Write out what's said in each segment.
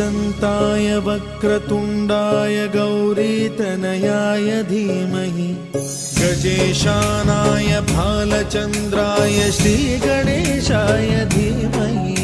एकदन्ताय वक्रतुण्डाय गौरीतनयाय धीमहि गजेशानाय भालचन्द्राय श्रीगणेशाय धीमहि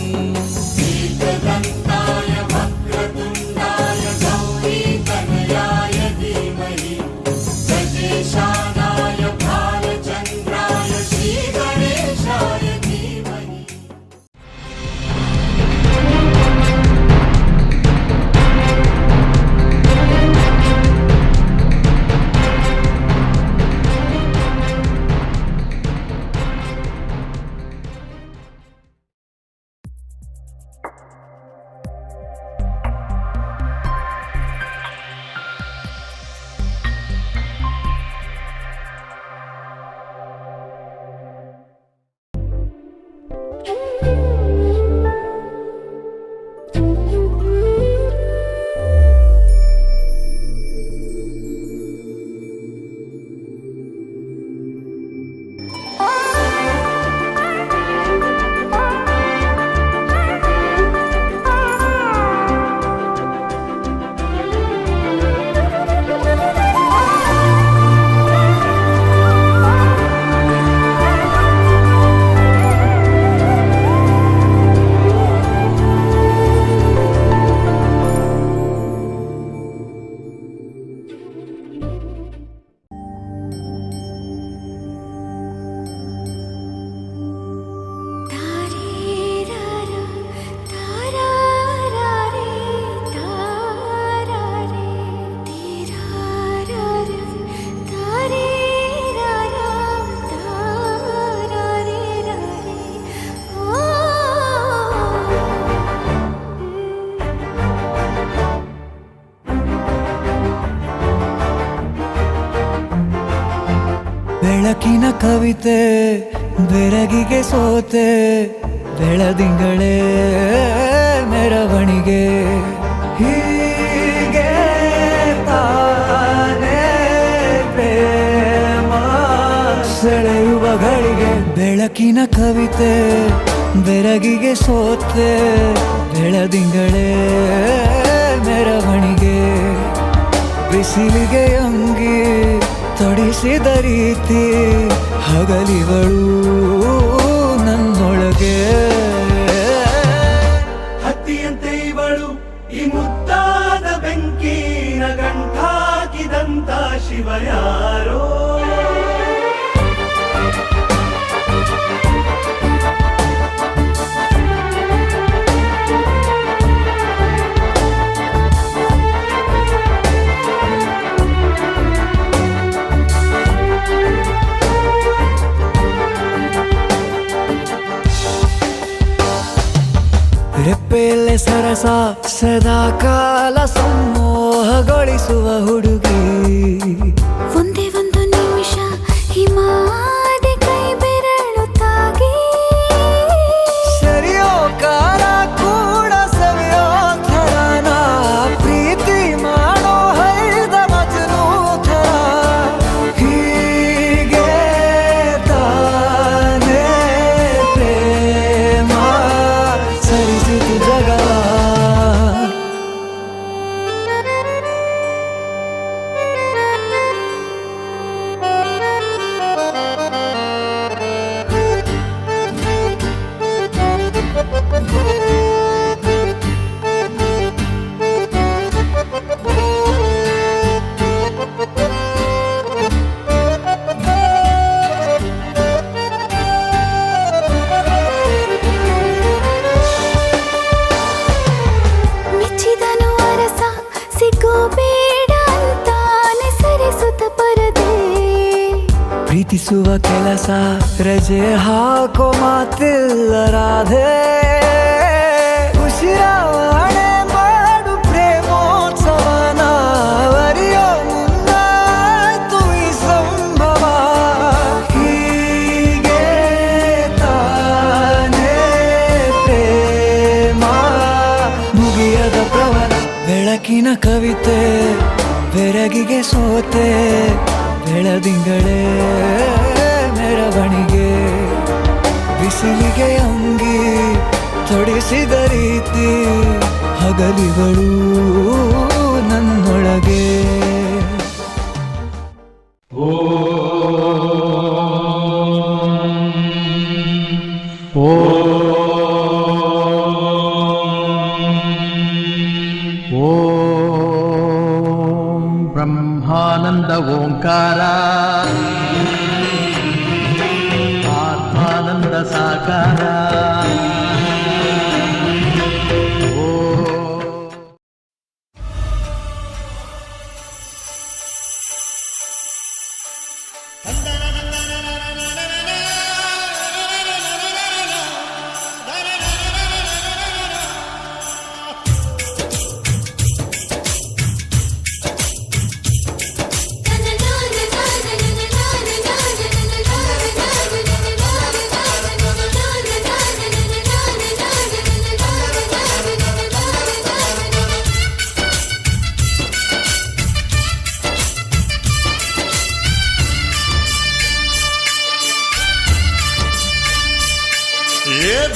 ಬೆಳಕಿನ ಕವಿತೆ ಬೆರಗಿಗೆ ಸೋತೆ ಬೆಳದಿಂಗಳೇ ಮೆರವಣಿಗೆ ಹೀಗೆ ತಾನೇ ಪ್ರೇಮ ಸೆಳೆಯುವ ಗಳಿಗೆ ಬೆಳಕಿನ ಕವಿತೆ ಬೆರಗಿಗೆ ಸೋತೆ ಬೆಳದಿಂಗಳೇ ಮೆರವಣಿಗೆ ಬಿಸಿಲಿಗೆ ಅಂಗಿ ತೊಡಿಸಿದ ರೀತಿ ಹಗಲಿಗಳು ನನ್ನೊಳಗೆ ಹತ್ತಿಯಂತೆ ಇವಳು ಈ ಮುದ್ದಾದ ಬೆಂಕಿನ ಗಂಟಾಕಿದಂತ ಶಿವ ಯಾರೋ ರೆಪ್ಪೆಯಲ್ಲೇ ಸರಸ ಸದಾ ಕಾಲ ಸಂಮೋಹಗೊಳಿಸುವ ಹುಡುಗಿ ಒಂದೇ ಒಂದು ನಿಮಿಷ ಹಿಮಾದಿ ಕೈ ಬೆರಳು ತಾಗಿ ಸರಿಯೋ ಕಾಲ ಕೂಡ ಸವಿಯೋ ಥರನ ಪ್ರೀತಿ ಮಾಡೋ ಹೈದ ಮಜನು ಥರ ಹೀಗೆ ತಾನೇ ಪ್ರೇಮ ಸರಿಸಿತು ಜಗ ಮೆಚ್ಚಿದನು ಅರಸ ಸಿಗೋಬೇಡ ಅಂತಾನೆ ಸರಿಸುತ್ತ ಪರದೆ ಪ್ರೀತಿಸುವ ಕೆಲಸ ರಜೆ ಹಾಕೋ ಮಾತಿಲ್ಲ ರಾಧೆ ಉಸಿರಾವಣೆ ಮಾಡು ಪ್ರೇಮೋತ್ಸವನ ಅರಿಯೋ ಮುಂದಾಯ್ತು ಈ ಸಂಭವ ಹೀಗೆ ತಾನೇ ಪ್ರೇಮ ಮುಗಿಯದ ಪ್ರವರ ಬೆಳಕಿನ ಕವಿತೆ ಬೆರಗಿಗೆ ಸೋತೆ ಬೆಳದಿಂಗಳೇ ಮೆರವಣಿಗೆ ಬಿಸಿಲಿಗೆ ಅಂಗಿ ತೊಡಿಸಿದ ರೀತಿ ಹಗಲಿಗಳು ನನ್ನೊಳಗೆ. ಓಂ ಬ್ರಹ್ಮಾನಂದ ಓಂಕಾರ ಆತ್ಮಾನಂದ ಸಾಕಾರ.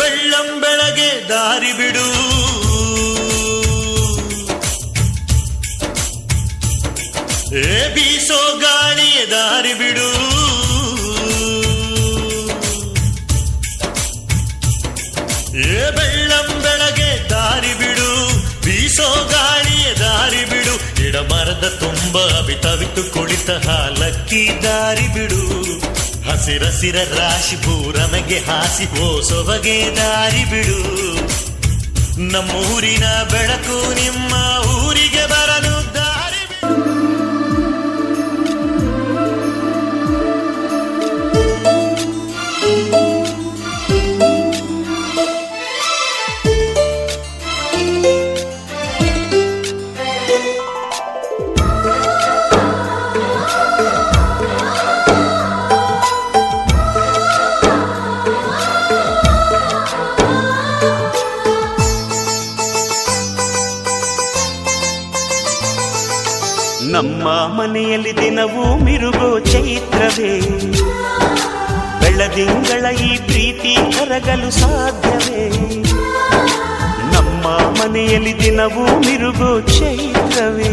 ಬೆಳ್ಳಂ ಬೆಳಗ್ಗೆ ದಾರಿ ಬಿಡು, ಬೀಸೋ ಗಾಳಿಯ ದಾರಿ ಬಿಡು, ಬೆಳ್ಳಂ ಬೆಳಗ್ಗೆ ದಾರಿ ಬಿಡು, ಬೀಸೋ ಗಾಳಿಯ ದಾರಿ ಬಿಡು, ಗಿಡ ಮರದ ತುಂಬ ಬಿತವಿತು ಕುಳಿತ ಹಾಲಕ್ಕಿ ದಾರಿ ಬಿಡು, ಹಸಿರಸಿರ ರಾಶಿ ಭೂರಮೆಗೆ ಹಾಸಿ ಸೊಬಗೆ ದಾರಿ ಬಿಡು, ನಮ್ಮೂರಿನ ಬೆಳಕು ನಿಮ್ಮ ಊರಿಗೆ ಬರಲು ದಾರಿ ಬಿಡು. ನಮ್ಮ ಮನೆಯಲ್ಲಿ ದಿನವೂ ಮಿರುಗೋ ಚೈತ್ರವೇ, ಬೆಳದಿಂಗಳ ಈ ಪ್ರೀತಿ ಕರಗಲು ಸಾಧ್ಯವೇ? ನಮ್ಮ ಮನೆಯಲ್ಲಿ ದಿನವೂ ಮಿರುಗೋ ಚೈತ್ರವೇ,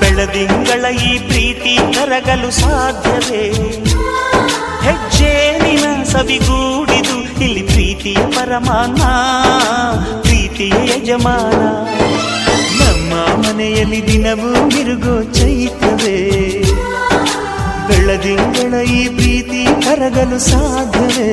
ಬೆಳದಿಂಗಳ ಈ ಪ್ರೀತಿ ಕರಗಲು ಸಾಧ್ಯವೇ? ಹೆಜ್ಜೇನಿನ ಸವಿಗೂಡಿದು ಇಲ್ಲಿ ಪ್ರೀತಿಯ ಪರಮಾನ, ಪ್ರೀತಿಯ ಯಜಮಾನ. ನಮ್ಮ ಮನೆಯಲ್ಲಿ ದಿನವೂ ಮಿರುಗೋ ಚೈತ್ರವೇ, ಬೆಳದಿಂಗಳ ಈ ಪ್ರೀತಿ ಕರಗಲು ಸಾಧ್ಯವೇ?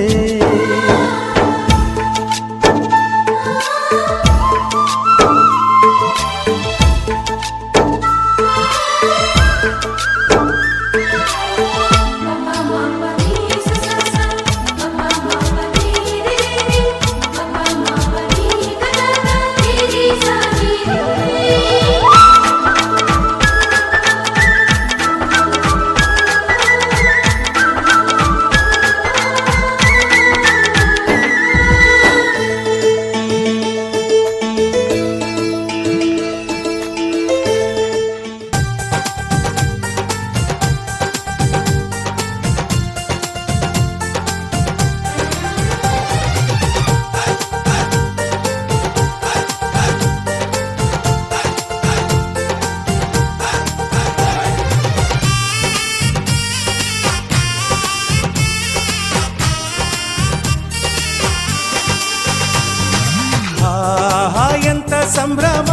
ಸಂಭ್ರಮ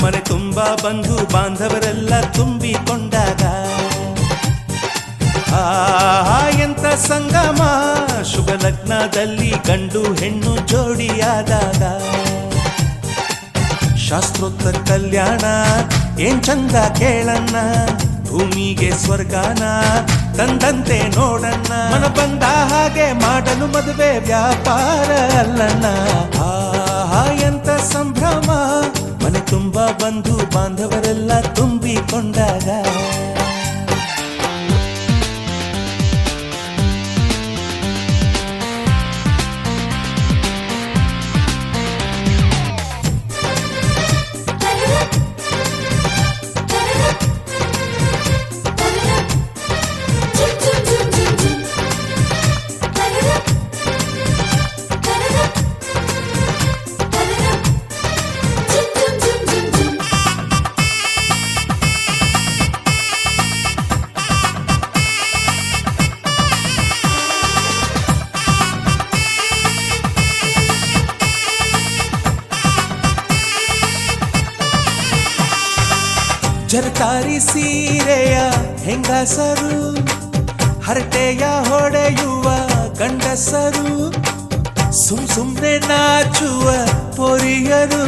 ಮನೆ ತುಂಬ ಬಂಧು ಬಾಂಧವರೆಲ್ಲ ತುಂಬಿಕೊಂಡಾಗ, ಎಂತ ಸಂಗಮ ಶುಭ ಲಗ್ನದಲ್ಲಿ ಗಂಡು ಹೆಣ್ಣು ಜೋಡಿಯಾದಾಗ, ಶಾಸ್ತ್ರೋತ್ತರ ಕಲ್ಯಾಣ ಏನ್ ಚಂದ ಕೇಳಣ್ಣ, ಭೂಮಿಗೆ ಸ್ವರ್ಗಾನ ತಂದಂತೆ ನೋಡಣ್ಣ, ಮನ ಬಂದ ಹಾಗೆ ಮಾಡಲು ಮದುವೆ ವ್ಯಾಪಾರ ಅಲ್ಲಣ್ಣ. ಎಂತ ಸಂಭ್ರಮ ಮನೆ ತುಂಬ ಬಂಧು ಬಾಂಧವರೆಲ್ಲ ತುಂಬಿಕೊಂಡಾಗ, ಜರತಾರಿ ಸೀರೆಯ ಹೆಂಗಸರು, ಹರಟೆಯ ಹೊಡೆಯುವ ಗಂಡಸರು, ಸುಮ್ನೆ ನಾಚುವ ಪೊರಿಯರು.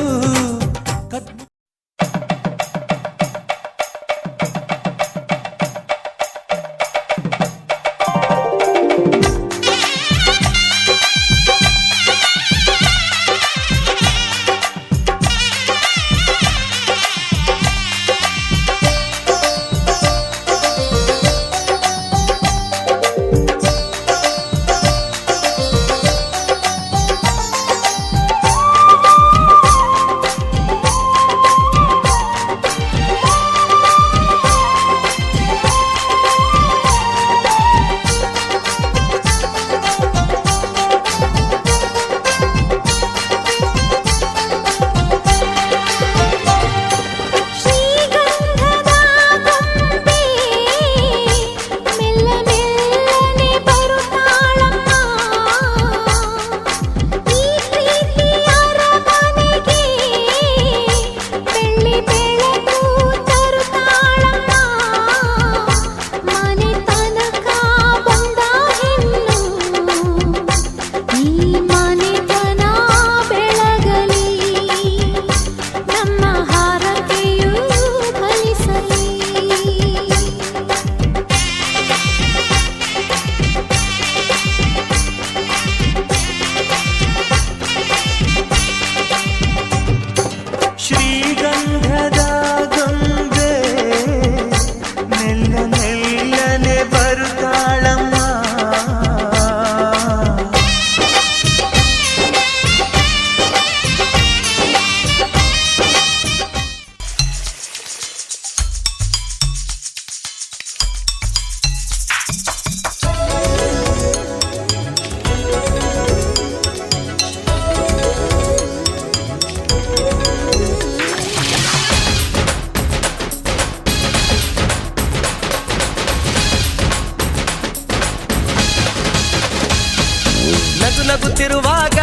ನಗುತ್ತಿರುವಾಗ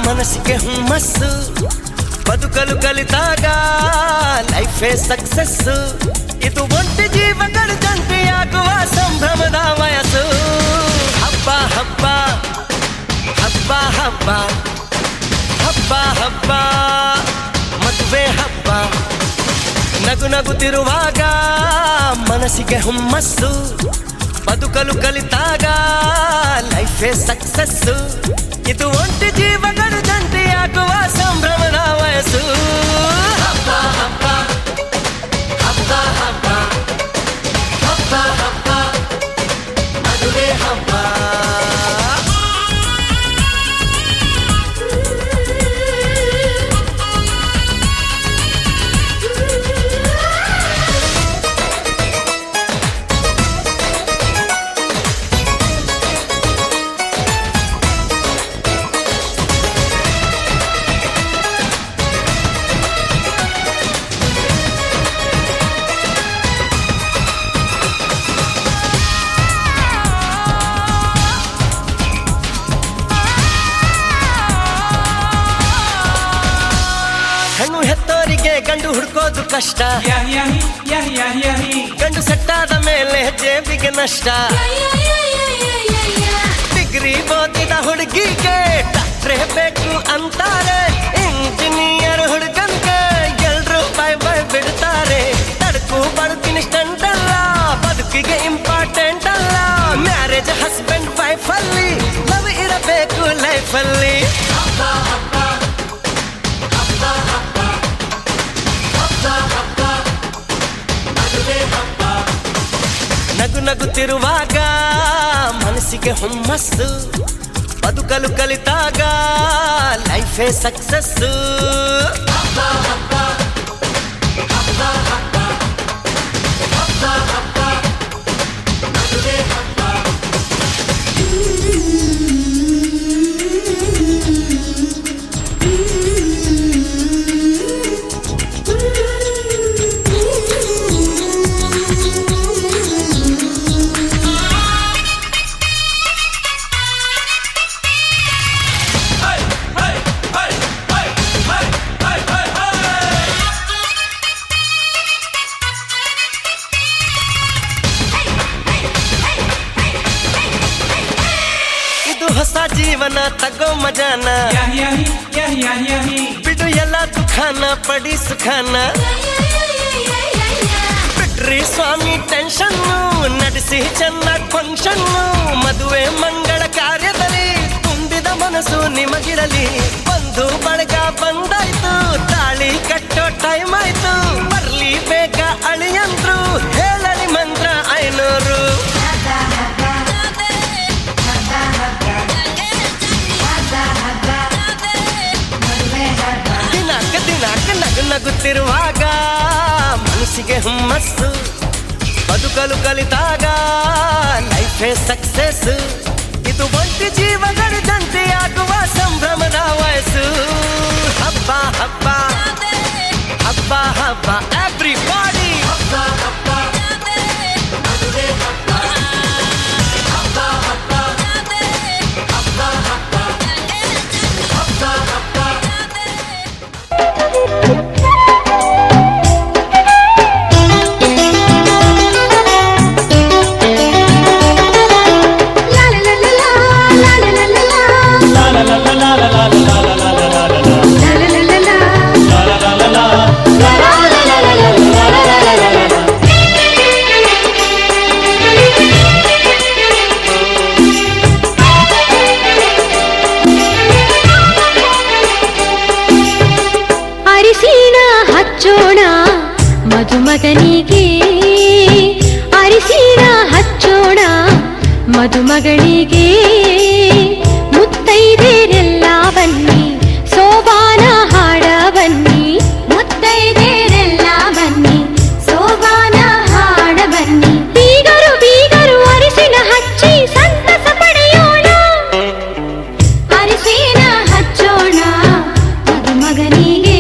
ಮನಸ್ಸಿಗೆ ಹುಮ್ಮಸ್ಸು, ಬದುಕಲು ಕಲಿತಾಗ ಲೈಫೇ ಸಕ್ಸಸ್ಸು. ಇದು ಒಂಟಿ ಜೀವಗಳ ಜಂಟಿಯಾಗುವ ಸಂಭ್ರಮದ ವಯಸ್ಸು. ಹಬ್ಬ ಹಬ್ಬ ಹಬ್ಬ ಹಬ್ಬ ಹಬ್ಬ ಹಬ್ಬ ಮದುವೆ ಹಬ್ಬ. ನಗುತ್ತಿರುವಾಗ ಮನಸ್ಸಿಗೆ ಹುಮ್ಮಸ್ಸು, ಬದುಕಲು ಕಲಿತಾಗ ಲೈಫೇ ಸಕ್ಸಸ್ಸು. ಇದು ಒಂಟಿ ಜೀವಗಳು ಜಂಟಿಯಾಗುವ ಸಂಭ್ರಮದ ವಯಸ್ಸು. ಹಬ್ಬ ಹಬ್ಬ ಹಬ್ಬ ಹಬ್ಬ ಹಬ್ಬ ಹಬ್ಬ ಮದುವೆ ಹಬ್ಬ. ಹೆಣ್ಣು ಹೆತ್ತೋರಿಗೆ ಗಂಡು ಹುಡ್ಕೋದು ಕಷ್ಟ, ಗಂಡು ಸೆಟ್ಟಾದ ಮೇಲೆ ಜೇಬಿಗೆ ನಷ್ಟ. ಡಿಗ್ರಿ ಓದಿದ ಹುಡುಗಿಗೆ ಡಾಕ್ಟ್ರೇ ಬೇಕು ಅಂತಾರೆ, ಇಂಜಿನಿಯರ್ ಹುಡುಗನ್ಗೆ ಎಲ್ರು ಬೈ ಬಿಡ್ತಾರೆ. ತಡಕು ಬದುಕಿನ ಸ್ಟಂಟ್ ಅಲ್ಲ, ಬದುಕಿಗೆ ಇಂಪಾರ್ಟೆಂಟ್ ಅಲ್ಲ. ಮ್ಯಾರೇಜ್ ಹಸ್ಬೆಂಡ್ ವೈಫ್ ಅಲ್ಲಿ ಲವ್ ಇರಬೇಕು ಲೈಫಲ್ಲಿ. ನಗುತ್ತಿರುವಾಗ ಮನಸ್ಸಿಗೆ ಹುಮ್ಮಸ್ಸು, ಬದುಕಲು ಕಲಿತಾಗ ಲೈಫೇ ಸಕ್ಸಸ್ಸು. ಜೀವನ ತಗೋ ಮಜಾನ ಬಿಡು ಎಲ್ಲ ದುಃಖಾನ ಪಡಿ ಸುಖಾನ ಬಿಟ್ರಿ ಸ್ವಾಮಿ ಟೆನ್ಷನ್ ನಡೆಸಿ ಚೆನ್ನಾಗಿ ಫಂಕ್ಷನ್ ಮದುವೆ ಮಂಗಳ ಕಾರ್ಯದಲ್ಲಿ ತುಂಬಿದ ಮನಸ್ಸು ನಿಮಗಿರಲಿ ಬಂಧು ಬಳಗ ಬಂದಾಯ್ತು ತಾಳಿ ಕಟ್ಟೋ ಟೈಮ್ ಆಯ್ತು ಬರ್ಲಿ ಬೇಗ ಅಳಿಯಂದ್ರು ಹೇಳಲಿ ಮಂತ್ರ 500 ದಿನಾಕ ನಗುತ್ತಿರುವಾಗ ಮನಸ್ಸಿಗೆ ಹುಮ್ಮಸ್ಸು ಬದುಕಲು ಕಲಿತಾಗ ಲೈಫೇ ಸಕ್ಸಸ್ ಇದು ಒಂಟಿ ಜೀವಗಳ ಜಂಟಿಯಾಗುವ ಸಂಭ್ರಮದ ವಯಸ್ಸು ಹಬ್ಬ ಹಬ್ಬ ಹಬ್ಬ ಹಬ್ಬ ಎವ್ರಿಬಾಡಿ ಮದುಮಗನಿಗೆ ಅರಿಶಿನ ಹಚ್ಚೋಣ ಮದುಮಗಳಿಗೆ ಮುತ್ತೈದೆರೆಲ್ಲ ಬನ್ನಿ ಸೋಬಾನ ಹಾಡ ಬನ್ನಿ ಮುತ್ತೈದೆರೆಲ್ಲ ಬನ್ನಿ ಸೋಬಾನ ಹಾಡ ಬನ್ನಿ ಬೀಗರು ಬೀಗರು ಅರಿಶಿನ ಹಚ್ಚಿ ಸಂತಸ ಪಡೆಯೋಣ ಅರಿಶಿನ ಹಚ್ಚೋಣ ಮದುಮಗನಿಗೆ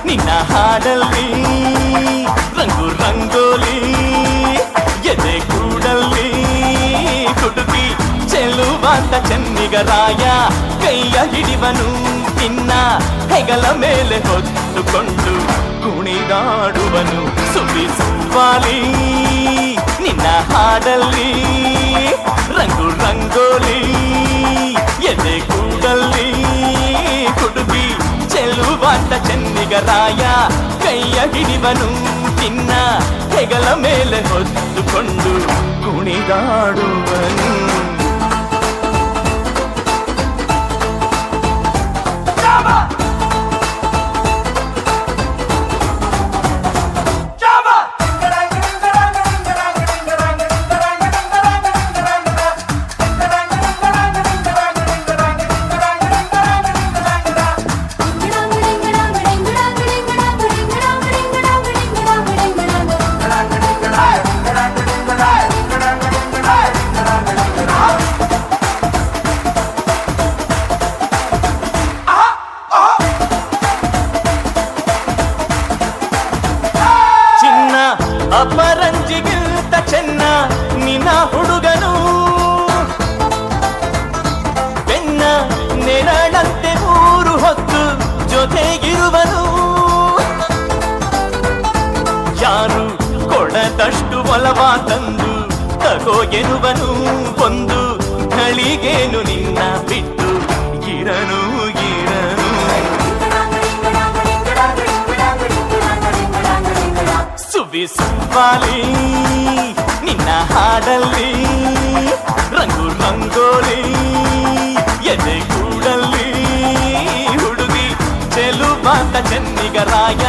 ನಿನ್ನ ಹಾಡಲ್ಲಿ ರಂಗು ರಂಗೋಲಿ ಎದೆ ಕೂಡಲ್ಲಿ ಕುಡುಕಿ ಚೆಲುವಾದ ಚೆನ್ನಿಗರಾಯ ಕೈಯ ಹಿಡಿವನು ನಿನ್ನ ಹೆಗಲ ಮೇಲೆ ಹೊತ್ತುಕೊಂಡು ಕುಣಿದಾಡುವನು ಸುಬಿ ಸುವಾಲಿ ನಿನ್ನ ಹಾಡಲ್ಲಿ ರಂಗು ರಂಗೋಲಿ ಎದೆ ಕೂಡಲ್ಲಿ ಕುಡುಕಿ ಚೆಲುವ ಚೆನ್ನಿಗರಾಯ ಕೈಯ ಹಿಡಿವನು ನಿನ್ನ ಹೆಗಲ ಮೇಲೆ ಹೊತ್ತುಕೊಂಡು ಕುಣಿದಾಡುವನು. ಅಪರಂಜಿಗಿಂತ ಚೆನ್ನ ನಿನ್ನ ಹುಡುಗನು ಬೆನ್ನ ನೆರಳಂತೆ ಮೂರು ಹೊತ್ತು ಜೊತೆಗಿರುವನು. ಯಾರು ಕೊಡದಷ್ಟು ಒಲವ ತಂದು ತಗೋ ಎನ್ನುವನು. ಒಂದು ಘಳಿಗೇನು ನಿನ್ನ ಬಿಟ್ಟು ಇರನು ಇರನು. ಸುವ್ವಾಲಿ ನಿನ್ನ ಹಾಡಲ್ಲಿ ರಂಗು ರಂಗೋಲಿ ಎದೆ ಕೂಡಲ್ಲಿ ಹುಡುಗಿ ಚೆಲುವಾದ ಚೆನ್ನಿಗರಾಯ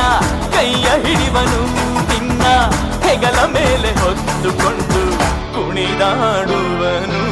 ಕೈಯ ಹಿಡಿವನು ನಿನ್ನ ಹೆಗಲ ಮೇಲೆ ಹೊತ್ತುಕೊಂಡು ಕುಣಿದಾಡುವನು.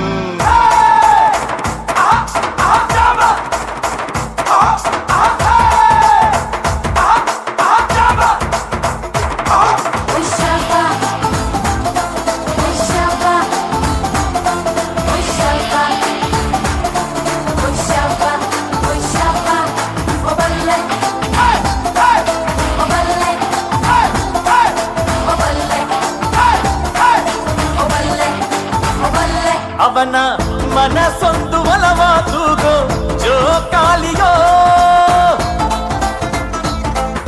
ಅವನ ಮನಸ್ಸೊಂದು ಒಲವ ತೂಗೋ ಜೋಕಾಲಿಯೋ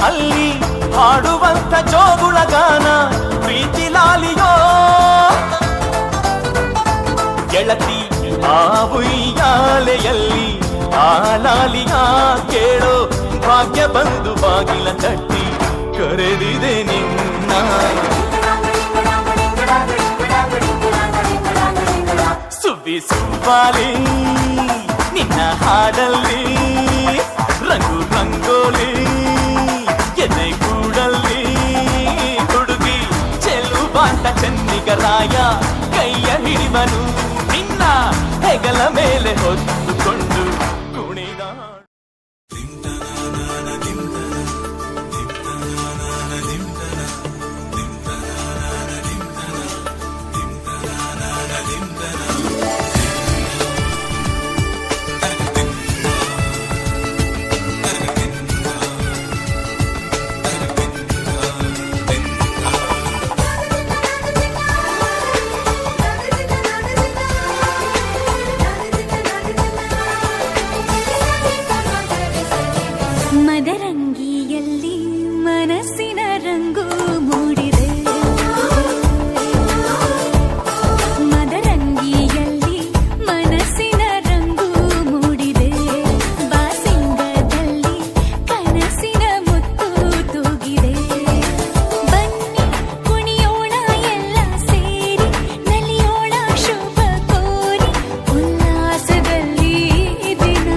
ಅಲ್ಲಿ ಹಾಡುವಂತ ಜೋಗುಳ ಗಾನ ಪ್ರೀತಿ ಲಾಲಿಯೋ. ಗೆಳತಿ ಆ ಉಯ್ಯಾಲೆಯಲ್ಲಿ ಆ ಲಾಲಿಯ ಕೇಳೋ ಭಾಗ್ಯ ಬಂದು ಬಾಗಿಲ ತಟ್ಟಿ ಕರೆದಿದೆ ನಿನ್ನ. ಸುವ್ವಾಲಿ ನಿನ್ನ ಹಾಡಲ್ಲಿ ರಂಗು ರಂಗೋಲಿ ಎದೆ ಕೂಡಲ್ಲಿ ಹುಡುಗಿ ಚೆಲುವಾದ ಚೆನ್ನಿಗರಾಯ ಕೈಯ ಹಿಡಿವನು ನಿನ್ನ ಹೆಗಲ ಮೇಲೆ ಹೊತ್ತುಕೊಂಡು ಕುಣಿದಾಡು. ಮದರಂಗಿಯಲ್ಲಿ ಮನಸ್ಸಿನ ರಂಗು ಮೂಡಿದೆ. ಮದರಂಗಿಯಲ್ಲಿ ಮನಸ್ಸಿನ ರಂಗು ಮೂಡಿದೆ. ಬಾಸಿಂಗದಲ್ಲಿ ಕನಸಿನ ಮುತ್ತು ತೂಗಿದೆ. ಬನ್ನಿ ಕುಣಿಯೋಣ ಎಲ್ಲ ಸೇರಿ ನಲಿಯೋಣ ಶುಭ ಕೋರಿ ಉಲ್ಲಾಸದಲ್ಲಿ ದಿನ.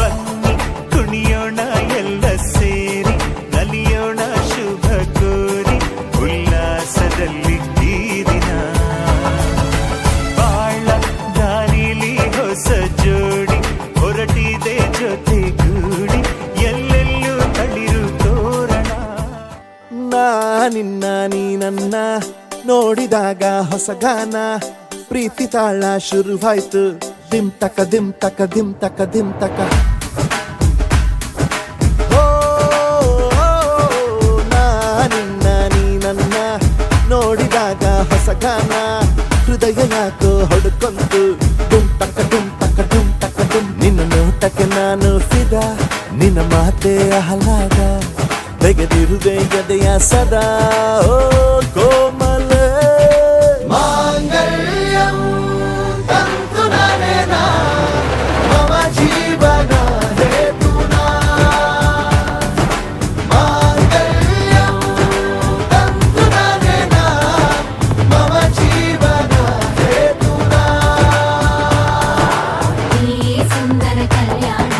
ಬನ್ನಿ ಕುಣಿಯೋಣ ಎಲ್ಲ ಸೇರಿ ನಲಿಯೋಣ ಶುಭ ಕೋರಿ ಉಲ್ಲಾಸದಲ್ಲಿ ಈ ದಿನ. ಬಾಳ ದಾರಿಲಿ ಹೊಸ ಜೋಡಿ ಹೊರಟಿದೆ ಜೊತೆಗೂಡಿ ಎಲ್ಲೆಲ್ಲೂ ತಳಿರು ತೋರಣ. ನಿನ್ನ ನೀ ನನ್ನ ನೋಡಿದಾಗ ಹೊಸ ಗಾನ ಪ್ರೀತಿ ತಾಳ ಶುರುವಾಯ್ತು. ದಿಮ್ ತಕ ದಿಮ್ ತಕ ದಿಮ್ ತಕ ದಿಮ್ ತಕ. ನಿನ್ನ ನೀ ನನ್ನ ನೋಡಿದಾಗ ಹೊಸ ಗಾನ ಹೃದಯ ಯಾಕೋ ಹೊಡುತ್ತ ಬಂತು ಡುಮ್ ಟಕ ಡುಮ್ ಟಕ ಡುಮ್ ಟಕ ಡುಮ್ ನಿನ್ನ ನೋಟಕ್ಕೆ ನಾನು ಫಿದಾ ನಿನ್ನ ಮಾತೆ ಆಹ್ಲಾದ ತೆಗೆದಿರುವೆ ಎದೆಯ ಸದಾ ಓ ಕೋಮಲ ಮಾಂಗಲ್ಯಂ ತಂತು ನಾನೇನ ಮಮ ಜೀವನ ಹೇತುನಾ ಮಾಂಗಲ್ಯಂ ತಂತು ನಾನೇನ ಮಮ ಜೀವನ ಹೇತುನಾ ಈ ಸುಂದರ ಕಲ್ಯಾಣ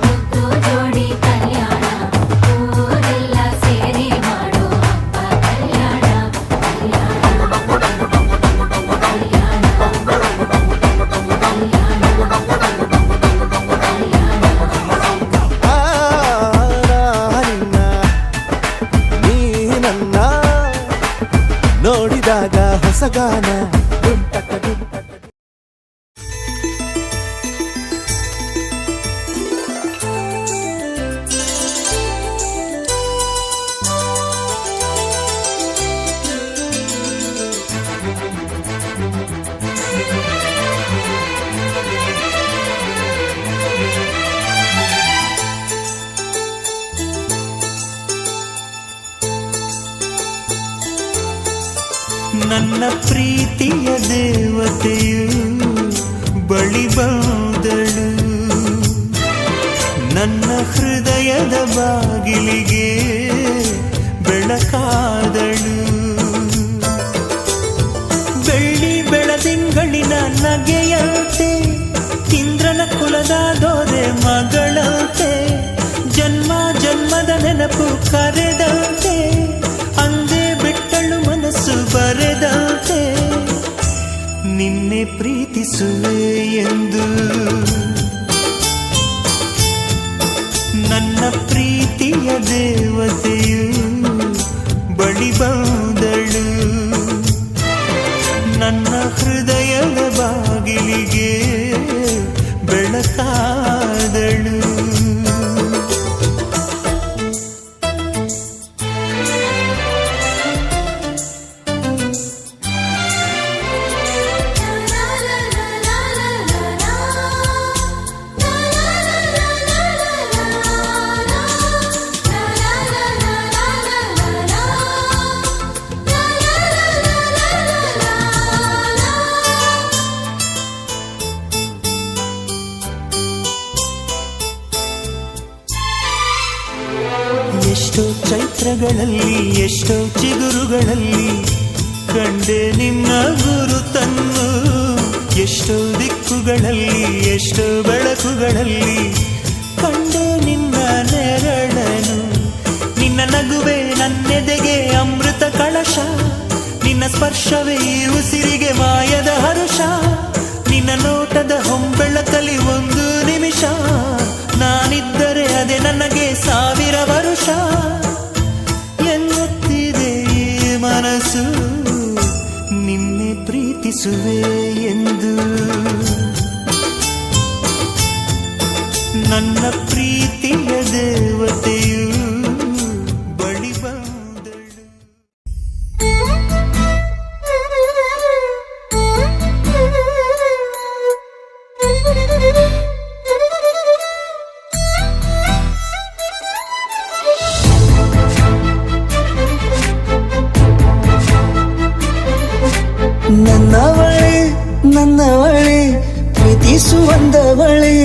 ಮುದ್ದು ಜೋಡಿ ಕಲ್ಯಾಣ ಊರೆಲ್ಲ ಸೇರಿ ಮಾಡೋ ಹಬ್ಬ ಕಲ್ಯಾಣ ನಿನ್ನ ನೀ ನನ್ನ ನೋಡಿದಾಗ ಹೊಸಗಾನ ಡುಮ್ ಟಕ ಡುಮ್ ಟಕ ನನ್ನ ಪ್ರೀತಿಯ ದೇವತೆಯು ಬಳಿ ಬಂದಳು ನನ್ನ ಹೃದಯದ ಬಾಗಿಲಿಗೆ ಬೆಳಕಾದಳು ಬೆಳ್ಳಿ ಬೆಳದಿಂಗಳಿನ ನಗೆಯಂತೆ ಇಂದ್ರನ ಕುಲದ ದೊರೆ ಮಗಳಂತೆ ಜನ್ಮ ಜನ್ಮದ ನೆನಪು ಕರೆದಂತೆ ಅಂದೇ ಬಿಟ್ಟಳು ಮನಸ್ಸು ಬರೆದಂತೆ ನಿನ್ನೆ ಪ್ರೀತಿಸುವೆ ಎಂದು ನನ್ನ ಪ್ರೀತಿಯ ದೇವತೆಯು ಬಳಿ ಬಂದಳು ನನ್ನ ಹೃದಯದ ಬಾಗಿಲಿಗೆ ಬೆಳಕಾದಳು ಎಷ್ಟೋ ಚೈತ್ರಗಳಲ್ಲಿ ಎಷ್ಟೋ ಚಿಗುರುಗಳಲ್ಲಿ ಕಂಡೆ ನಿನ್ನ ಗುರುತನ್ನು ಎಷ್ಟೋ ದಿಕ್ಕುಗಳಲ್ಲಿ ಎಷ್ಟೋ ಬೆಳಕುಗಳಲ್ಲಿ ಕಂಡೆ ನಿನ್ನ ನೆರಳನು ನಿನ್ನ ನಗುವೆ ನನ್ನೆದೆಗೆ ಅಮೃತ ಕಳಶ ನಿನ್ನ ಸ್ಪರ್ಶವೇ ಈ ಉಸಿರಿಗೆ ಮಾಯದ ಹರುಷ ನಿನ್ನ ನೋಟದ ಹೊಂಬೆಳಕಲಿ ಒಂದು ನಿಮಿಷ ನಾನಿದ್ದರೆ ಅದೇ ನನಗೆ ಸಾವಿರ ವರುಷ ಎನ್ನುತ್ತಿದೆ ಈ ಮನಸ್ಸು ನಿನ್ನೆ ಪ್ರೀತಿಸುವೆ ಎಂದು ನನ್ನ ಪ್ರೀತಿಯ ದೇವತೆಯು ಬಳಿ ಬಂದಳು ನನ್ನವಳೆ ಪ್ರೀತಿಸುವಂದವಳೆ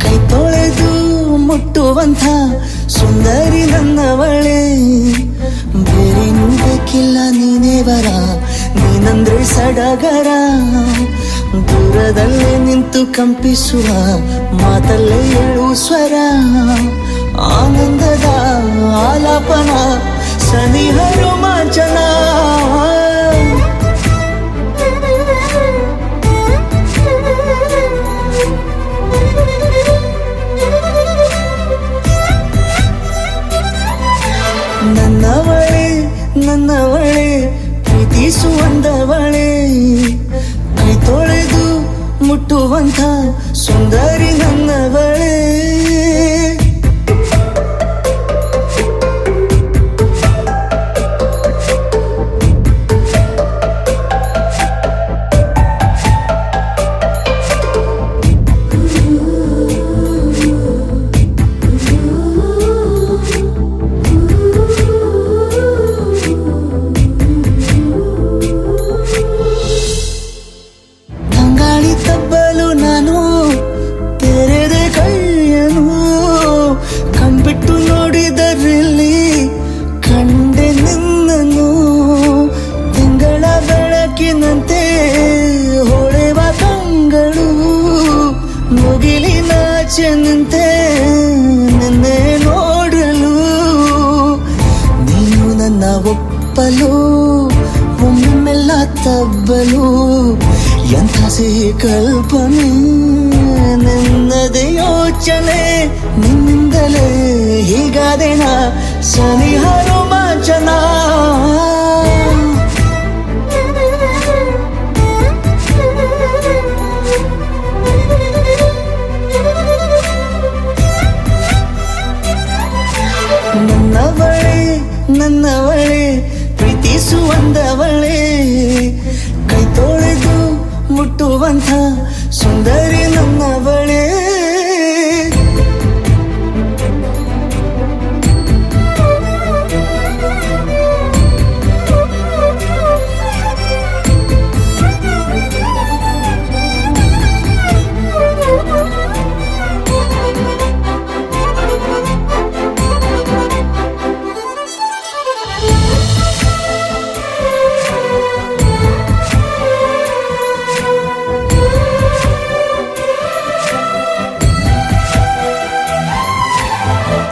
ಕೈ ತೊಳೆದು ಮುಟ್ಟುವಂಥ ಸುಂದರಿ ನನ್ನವಳೆ ಬೇರೇನೂ ಬೇಕಿಲ್ಲ ನೀನೇ ಬರ ನೀನಂದ್ರೆ ಸಡಗರ ದೂರದಲ್ಲೇ ನಿಂತು ಕಂಪಿಸುವ ಮಾತಲ್ಲೇ ಏಳು ಸ್ವರ ಆನಂದದ ಆಲಾಪನ ಸನಿಹ ರೋಮಾಂಚನ ನನ್ನವಳೆ ಪ್ರೀತಿಸುವಂದವಳೆ ಕೈ ತೊಳೆದು ಮುಟ್ಟುವಂಥ ಸುಂದರಿ ನನ್ನವಳೆ ನವಲು ಒಮ್ಮೆಲ್ಲ ತಬ್ಬಲು ಎಂಥ ಸಿಹಿ ಕಲ್ಪನೆ ನಿನ್ನದೇ ಯೋಚನೆ ನಿನ್ನಿಂದಲೇ ಹೀಗಾದೆನ ಸನಿಹ ರೋಮಾಂಚನ ನನ್ನವಳೆ ಪ್ರೀತಿಸುವಂದವಳೆ ಕೈ ತೊಳೆದು ಮುಟ್ಟುವಂಥ ಸುಂದರಿ ನನ್ನವಳೆ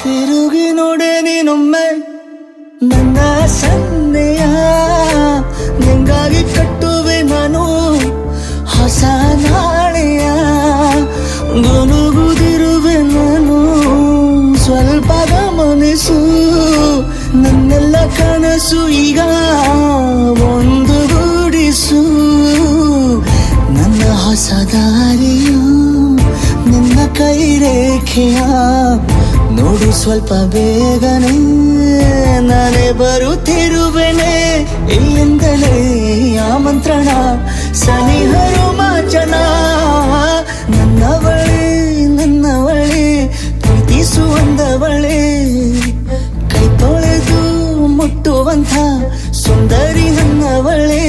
ತಿರುಗಿ ನೋಡೆ ನೀನೊಮ್ಮೆ ನನ್ನ ಸನ್ನೆಯ ನಿಂಗಾಗಿ ಕಟ್ಟುವೆ ನಾನು ಹೊಸ ನಾಳೆಯ ಗುನುಗುದಿರುವೆ ನಾನು ಸ್ವಲ್ಪ ಗಮನಿಸು ನನ್ನೆಲ್ಲ ಕನಸು ಈಗ ಒಂದು ಗೂಡಿಸು ನನ್ನ ಹೊಸ ದಾರಿಯು ನಿನ್ನ ಕೈ ರೇಖೆಯ ನೋಡು ಸ್ವಲ್ಪ ಬೇಗನೆ ನಾನೇ ಬರುತ್ತಿರುವೆನೆ ಇಲ್ಲಿಂದಲೇ ಆಮಂತ್ರಣ ಸನಿಹ ರೋಮಾಂಚನ ನನ್ನವಳೆ ಪ್ರೀತಿಸುವಂದವಳೆ ಕೈ ತೊಳೆದು ಮುಟ್ಟುವಂಥ ಸುಂದರಿ ನನ್ನವಳೆ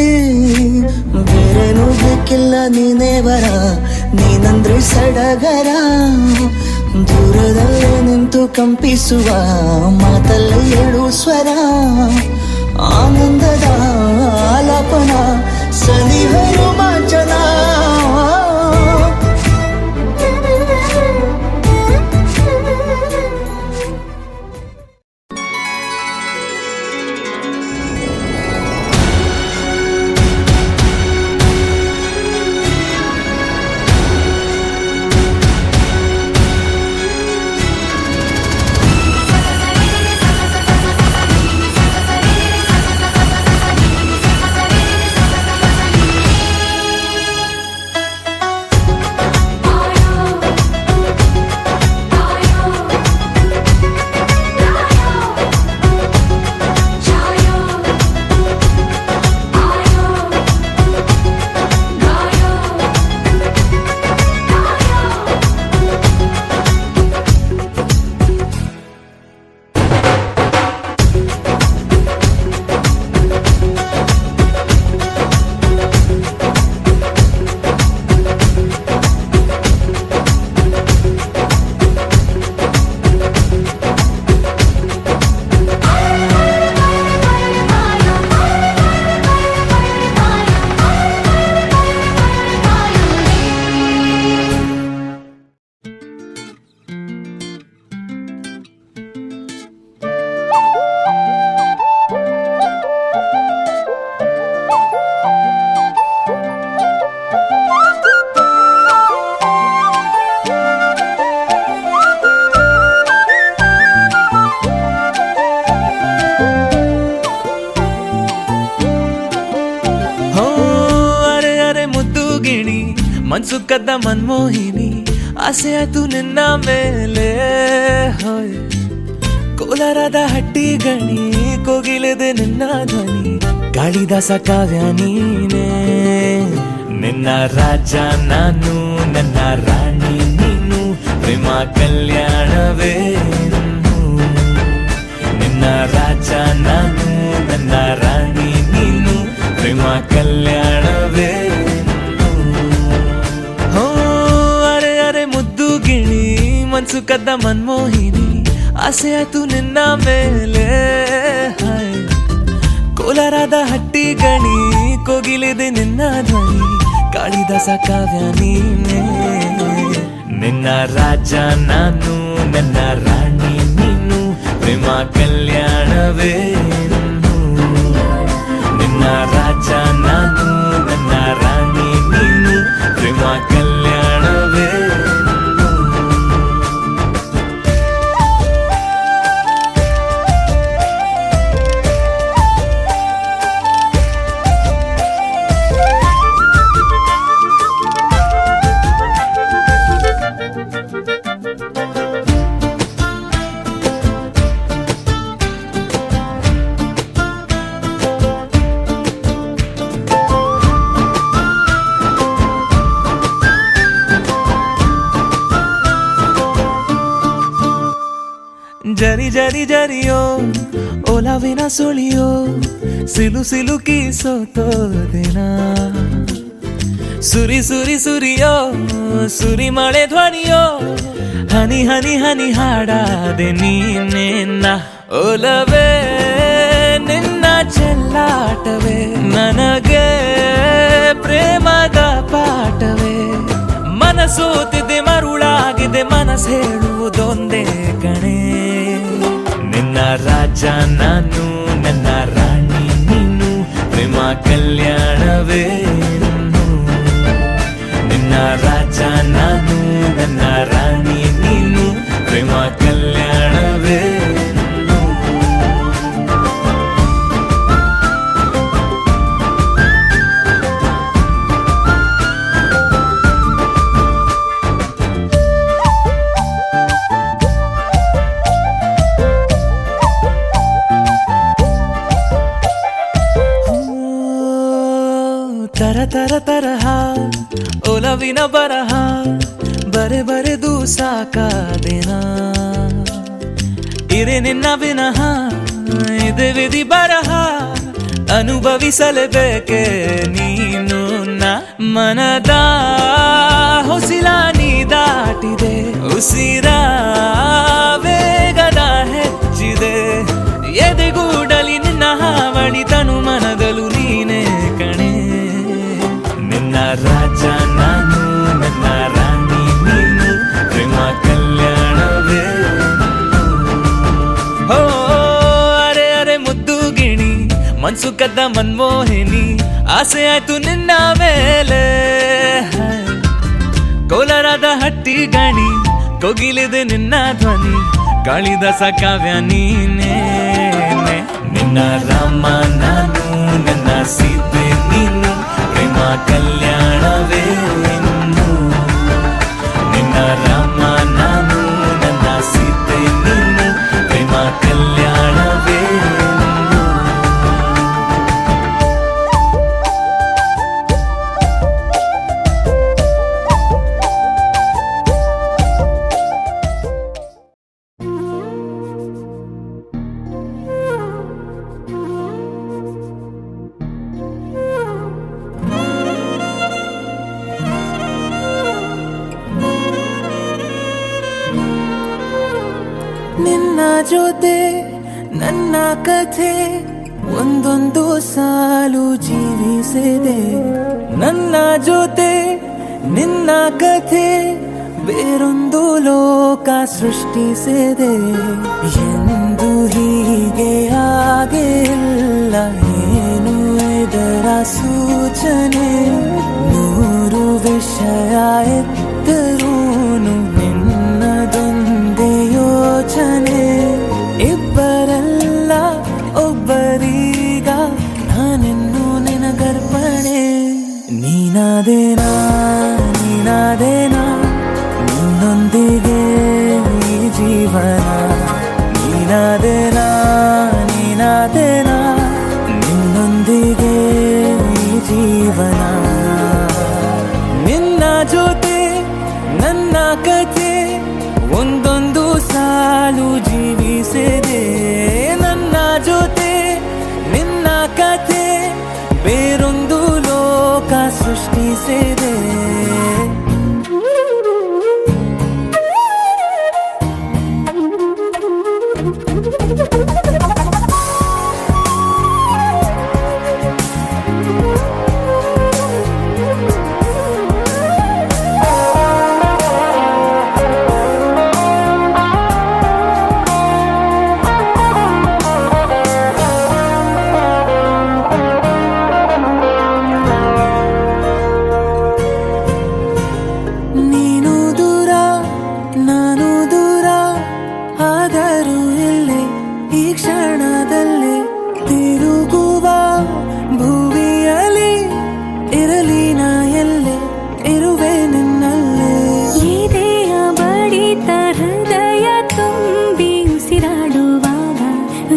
ಬೇರೇನೂ ಬೇಕಿಲ್ಲ ನೀನೇ ಬರ ನೀನಂದ್ರೆ ಸಡಗರ ದೂರದಲ್ಲೇ ನಿಂತು ಕಂಪಿಸುವ ಮಾತಲ್ಲೇ ಏಳು ಸ್ವರ ಆನಂದದ ಆಲಾಪನ ಸನಿಹ ರೋಮಾಂಚನ ಮನ್ಸು ಕದ್ದ ಮನ್ಮೋಹಿನಿ ಆಸೆ ಆತು ನಿನ್ನ ಮೇಲೆ ಹೋಯ್ ಕೋಲಾರದ ಹಟ್ಟಿ ಗಣಿ ಕೋಗಿಲೆದೆ ನಿನ್ನ ಧ್ವನಿ ಕಾಳಿದಾಸ ಕಾವ್ಯ ನೀನೇ ನಿನ್ನ ರಾಜ ನಾನು ನನ್ನ ರಾಣಿ ನೀನು ಪ್ರೇಮ ಕಲ್ಯಾಣವೇ ನಿನ್ನ ರಾಜ ನಾನು ನನ್ನ ರಾಣಿ ನೀನು ಪ್ರೇಮ ಕಲ್ಯಾಣವೇ ಮನ್ಸು ಕದ್ದ ಮನ್ಮೋಹಿನಿ ಆಸೆ ಆತು ನಿನ್ನ ಮೇಲೆ ಹಾಯ್ ಕೋಲಾರದ ಹಟ್ಟಿ ಗಣಿ ಕೋಗಿಲೆದೆ ನಿನ್ನ ಧ್ವನಿ ಕಾಳಿದಾಸ ಕಾವ್ಯ ನೀನೇ ನಿನ್ನ ರಾಜ ನಾನು ನನ್ನ ರಾಣಿ ನೀನು ಪ್ರೇಮ ಕಲ್ಯಾಣವೇ ನಿನ್ನ ರಾಜ ನಾನು ನನ್ನ ರಾಣಿ ನೀನು ಪ್ರೇಮ ಕಲ್ಯಾಣವೇ ಜರಿ ಜರಿ ಜರಿಯೋ ಒಲವಿನ ಸುಳಿಯೋ ಸಿಲು ಸಿಲುಕಿ ಸೋತೋದಿನ ಸುರಿ ಸುರಿ ಸುರಿಯೋ ಸುರಿ ಮಳೆ ಧ್ವನಿಯೋ ಹನಿ ಹನಿ ಹನಿ ಹಾಡಾದೆ ನೀನೆನ್ನ ಒಲವೇ ನಿನ್ನ ಚೆಲ್ಲಾಟವೇ ನನಗೆ ಪ್ರೇಮದ ಪಾಠವೇ ಮನಸೋತಿದೆ ಮರುಳಾಗಿದೆ ಮನಸ್ಸು ಹೇಳುವುದೊಂದೇ ಕಣೆ ನಿನ್ನ ರಾಜ ನಾನು ನನ್ನ ರಾಣಿ ನೀನು ಪ್ರೇಮ ಕಲ್ಯಾಣವೇ ನಿನ್ನ ರಾಜ ನಾನು ನನ್ನ ರಾಣಿ ನೀನು ಪ್ರೇಮ ಕಲ್ಯಾಣವೇ ತರ ತರ ತರಹ ಒಲವಿನ ಬರಹ ಬರೆ ಬರೆದು ಸಾಕಾದೆನ ಇರೆ ನಿನ್ನ ವಿನಃ ಇದೆ ವಿಧಿ ಬರಹ ಅನುಭವಿಸಲೇಬೇಕೆ ನೀನು ಮನದ ಹೊಸಿಲ ನೀ ದಾಟಿದೆ ಉಸಿರ ವೇಗದ ಹೆಚ್ಚಿದೆ ಎದೆಗೂಡಲಿ ನಿನ್ನ ಹಾವಳಿ ತನು ಮನದಲು ನೀನೇ ಕಣೆ ನಿನ್ನ ರಾಜ ನಾನು ನನ್ನ ರಾಣಿ ನೀನು ಪ್ರೇಮ ಕಲ್ಯಾಣವೇ ಹೋ ಅರೆ ಅರೆ ಮುದ್ದು ಗಿಣಿ ಮನ್ಸು ಕದ್ದ ಮನ್ಮೋಹಿನಿ ಆಸೆ ಆಯ್ತು ನಿನ್ನ ಮೇಲೆ ಕೋಲಾರದ ಹಟ್ಟಿ ಗಣಿ ಕೋಗಿಲಿದೆ ನಿನ್ನ ಧ್ವನಿ ಕಾಳಿದಾಸ ಕಾವ್ಯ ನೀನೇ ನಿನ್ನ ರಾಮ ನಾನು ನನ್ನ ಸೀತೆ ನೀನು ಪ್ರೇಮ ಕಲ್ಯಾಣವೇ ನಿನ್ನ ರಾಮ ನಾನು ನನ್ನ ಸೀತೆ ನೀನು ಪ್ರೇಮ ಕಲ್ಯಾಣವೇ ನಿನ್ನ ಜೊತೆ ನನ್ನ ಕಥೆ ಒಂದೊಂದು ಸಾಲು ಜೀವಿಸಿದೆ ನನ್ನ ಜೊತೆ ನಿನ್ನ ಕಥೆ ಬೇರೊಂದು ಲೋಕ ಸೃಷ್ಟಿಸಿದೆ ಎಂದು ಹೀಗೆ ಆಗಿಲ್ಲ ಏನು ಇದರ ಸೂಚನೆ ನೂರು ವಿಷಯ ಎತ್ತರೂನು ನಿನ್ನದೊಂದೇ ಯೋಚನೆ ಇಬ್ಬರಲ್ಲ ಒಬ್ಬರೀಗ ನಾನೆನ್ನು ನಿನಗರ್ಪಣೆ ನೀನಾದೇನಾ ನೀನಾದೇನಾ ನಿನ್ನೊಂದಿಗೆ ಈ ಜೀವನ ನೀನಾದೇನಾ ನೀನಾದೇನಾ ನಿನ್ನೊಂದಿಗೆ ಈ ಜೀವನ ನಿನ್ನ ಜೊತೆ ನನ್ನ ಕಥೆ ಒಂದೊಂದು ಸಾಲು ಜೀವಿಸಿದೆ ನನ್ನ ಜೊತೆ ನಿನ್ನ ಕಥೆ ಬೇರೊಂದು ಲೋಕ ಸೃಷ್ಟಿಸಿದೆ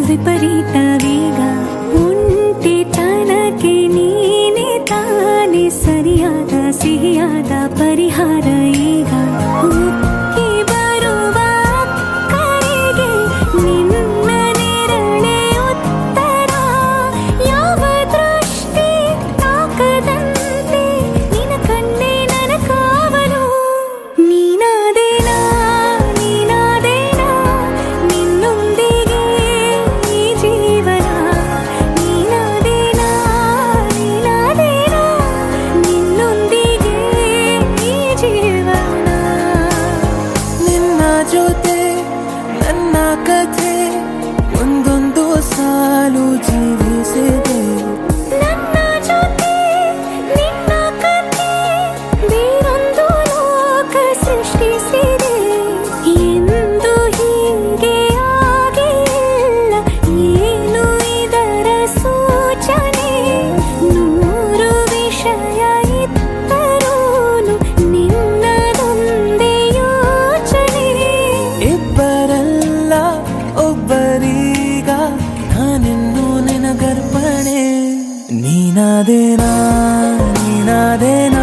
ವಿಪರೀತವೀಗ ಒಂಟಿತನಕ್ಕೆ ನೀನೆ ತಾನೆ ಸರಿಯಾದ ಸಿಹಿಯಾದ ಪರಿಹಾರ ಈಗ ಉಕ್ಕಿ ಬರುವ ಕರೆಗೆ ನಿನ್ನ ನೆರಳೆ ಉತ್ತರ ಯಾವ ದೃಷ್ಟಿ ತಾಕದಂತೆ ನಿನ ಕಣ್ಣೆ ನನ್ನ ಕಾವಲು ನೀನಾದೇನಾ ನೀನಾದೇನಾ ನಿನ್ನೊಂದಿಗೆ ಈ ಜೀವನ ನೀನಾದೇನಾ ನೀನಾದೇನಾ ನಿನ್ನೊಂದಿಗೆ ಈ ಜೀವನ ನಿನ್ನ ಜೊತೆ ನನ್ನ ಕಥೆ ಒಂದೊಂದು ಸಾಲು ಜೀವಿಸಿದೆ. ನನ್ನ ಜೊತೆ ನಿನ್ನ ಕಥೆ ಬೇರೊಂದು ಲೋಕ ಸೃಷ್ಟಿಸಿದೆ ಎಂದು ಹೀಗೆ ಆಗಿಲ್ಲ ಏನು ಇದರ ಸೂಚನೆ ನೂರು ವಿಷಯ ಇತ್ತರೂನು ನಿನ್ನದೊಂದೇ ಯೋಚನೆ ಇಬ್ಬರಲ್ಲ ಒಬ್ಬರೀಗ ನಾನಿನ್ನು ನಿನಗರ್ಪಣೆ. ನೀನಾದೇನಾ ನೀನಾದೇನಾ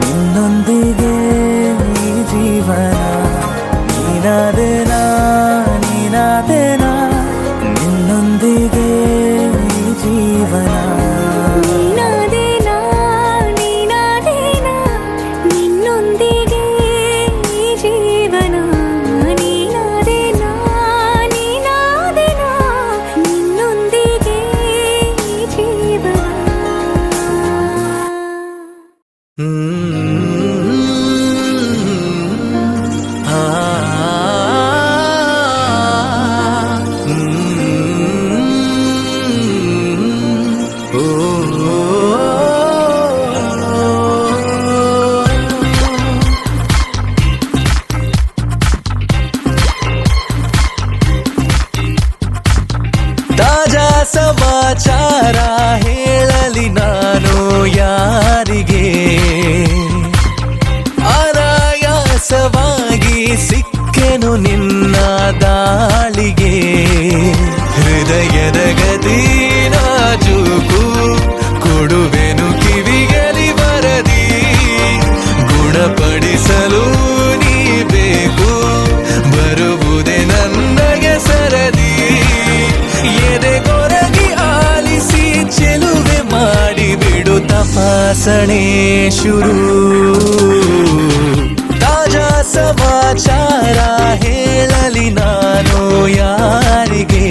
ನಿನ್ನೊಂದಿಗೆ ಈ ಜೀವನ ನೀನಾದೇನಾ ನೀನಾದೇನಾ ನಿನ್ನೊಂದಿಗೆ ಈ ಜೀವನ ನೀನಾದೇನಾ ನೀನಾದೇನಾ ನಿನ್ನೊಂದಿಗೆ ಈ ಜೀವನ ನೀನಾದೇನಾ ನೀನಾದೇನಾ ನಿನ್ನೊಂದಿಗೆ ಈ ಜೀವನ ತಾಜಾ ಸಮಾಚಾರ ಹೇಳಲಿ ನಾನು ಯಾರಿಗೆ ಆರಾಯಾಸವಾಗಿ ಸಿಕ್ಕೆನು ನಿನ್ನ ದಾಳಿಗೆ ಹೃದಯದ ಗದಿ ನಾಜೂಕು ಕೊಡುವೆನು ಕಿವಿಗಲಿ ಬರದಿ ಗುಣಪಡಿಸಲು ನೀ ಬೇಕು ಬರುವುದೇ ನನಗೆ ಸರದಿ ಎದೆಗೊರಗಿ ಆಲಿಸಿ ಚೆಲುವೆ ಮಾಡಿ ಬಿಡು ತಪಾಸಣೆ ಶುರು ತಾಜಾ ಸಮಾಚಾರ ಹೇಳಲಿ ನಾನು ಯಾರಿಗೆ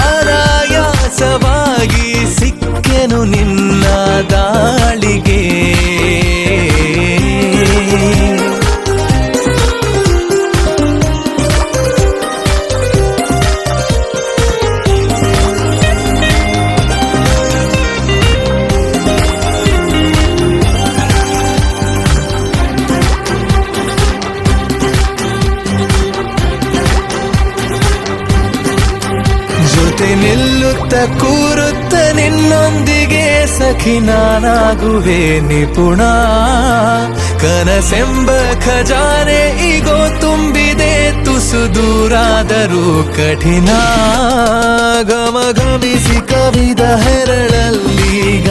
ಆರಾಯಾಸವಾಗಿ ಸಿಕ್ಕೆನು ನಿನ್ನ ದಾಳಿಗೆ ಜೊತೆ ನಿಲ್ಲುತ್ತ ಕೂರುತ್ತ ನಿನ್ನೊಂದಿಗೆ ಸಖಿ ನಾನಾಗುವೆ ನಿಪುಣ ಕನಸೆಂಬ ಖಜಾನೆ ಈಗೋ ತುಂಬಿದೆ ತುಸು ದೂರಾದರೂ ಕಠಿಣ ಗಮಗಮಿಸಿ ಕವಿದ ಹೆರಳಲ್ಲೀಗ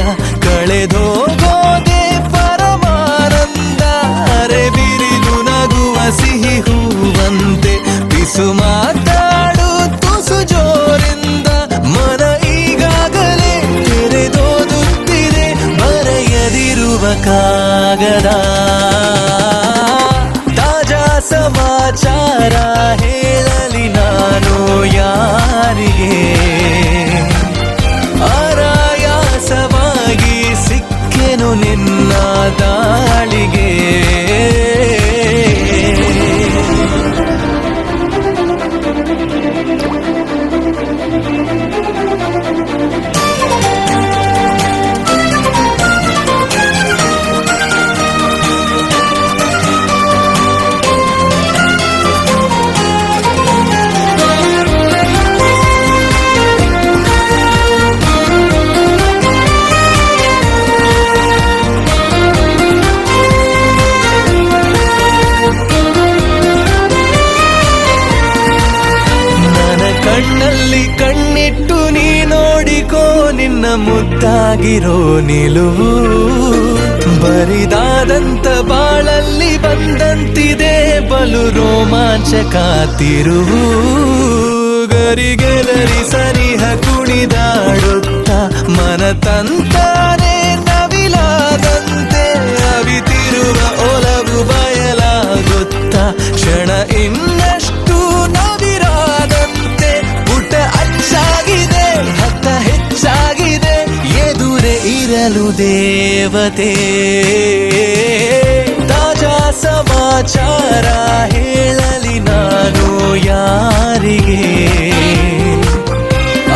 ಕಳೆದೋಗೋದೆ ಪರಮಾನಂದ ಅರೆ ಬಿರಿದು ನಗುವ ಸಿಹಿ ಹೂವಂತೆ ಪಿಸು ಮಾತಾಡು ತುಸು ಜೋರಿಂದ ಮನ ಈಗಾಗಲೇ ತೆರೆದೋದುತ್ತಿದೆ ಬರೆಯದಿರುವ ಕಾಗದ ತಾಜಾ ಸಮಾಚಾರ ಹೇಳಲಿ ನಾನು ಯಾರಿಗೆ ಆರಾಯಾಸವಾಗಿ ಸಿಕ್ಕೆನು ನಿನ್ನ ದಾಳಿಗೆ ನಿನ್ನ ಮುದ್ದಾಗಿರೋ ನಿಲುವು ಬರಿದಾದಂತ ಬಾಳಲ್ಲಿ ಬಂದಂತಿದೆ ಬಲು ರೋಮಾಂಚಕ ತಿರುವು ಗರಿಗೆಲರಿ ಸನಿಹ ಕುಣಿದಾಡುತ್ತ ಮನ ತಂತಾನೆ ನವಿಲಾದಂತೆ ಅವಿತಿರುವ ಒಲವು ಬಯಲಾಗುತ್ತ ಕ್ಷಣ ಇನ್ನಷ್ಟು ನವಿರಾದಂತೆ ಪುಟ ಅಚ್ಚಾಗಿದೆ ಹತ್ತ ಹೆಚ್ಚಾಗಿದೆ ಎದುರೇ ಇರಲು ದೇವತೆ ತಾಜಾ ಸಮಾಚಾರ ಹೇಳಲಿ ನಾನು ಯಾರಿಗೆ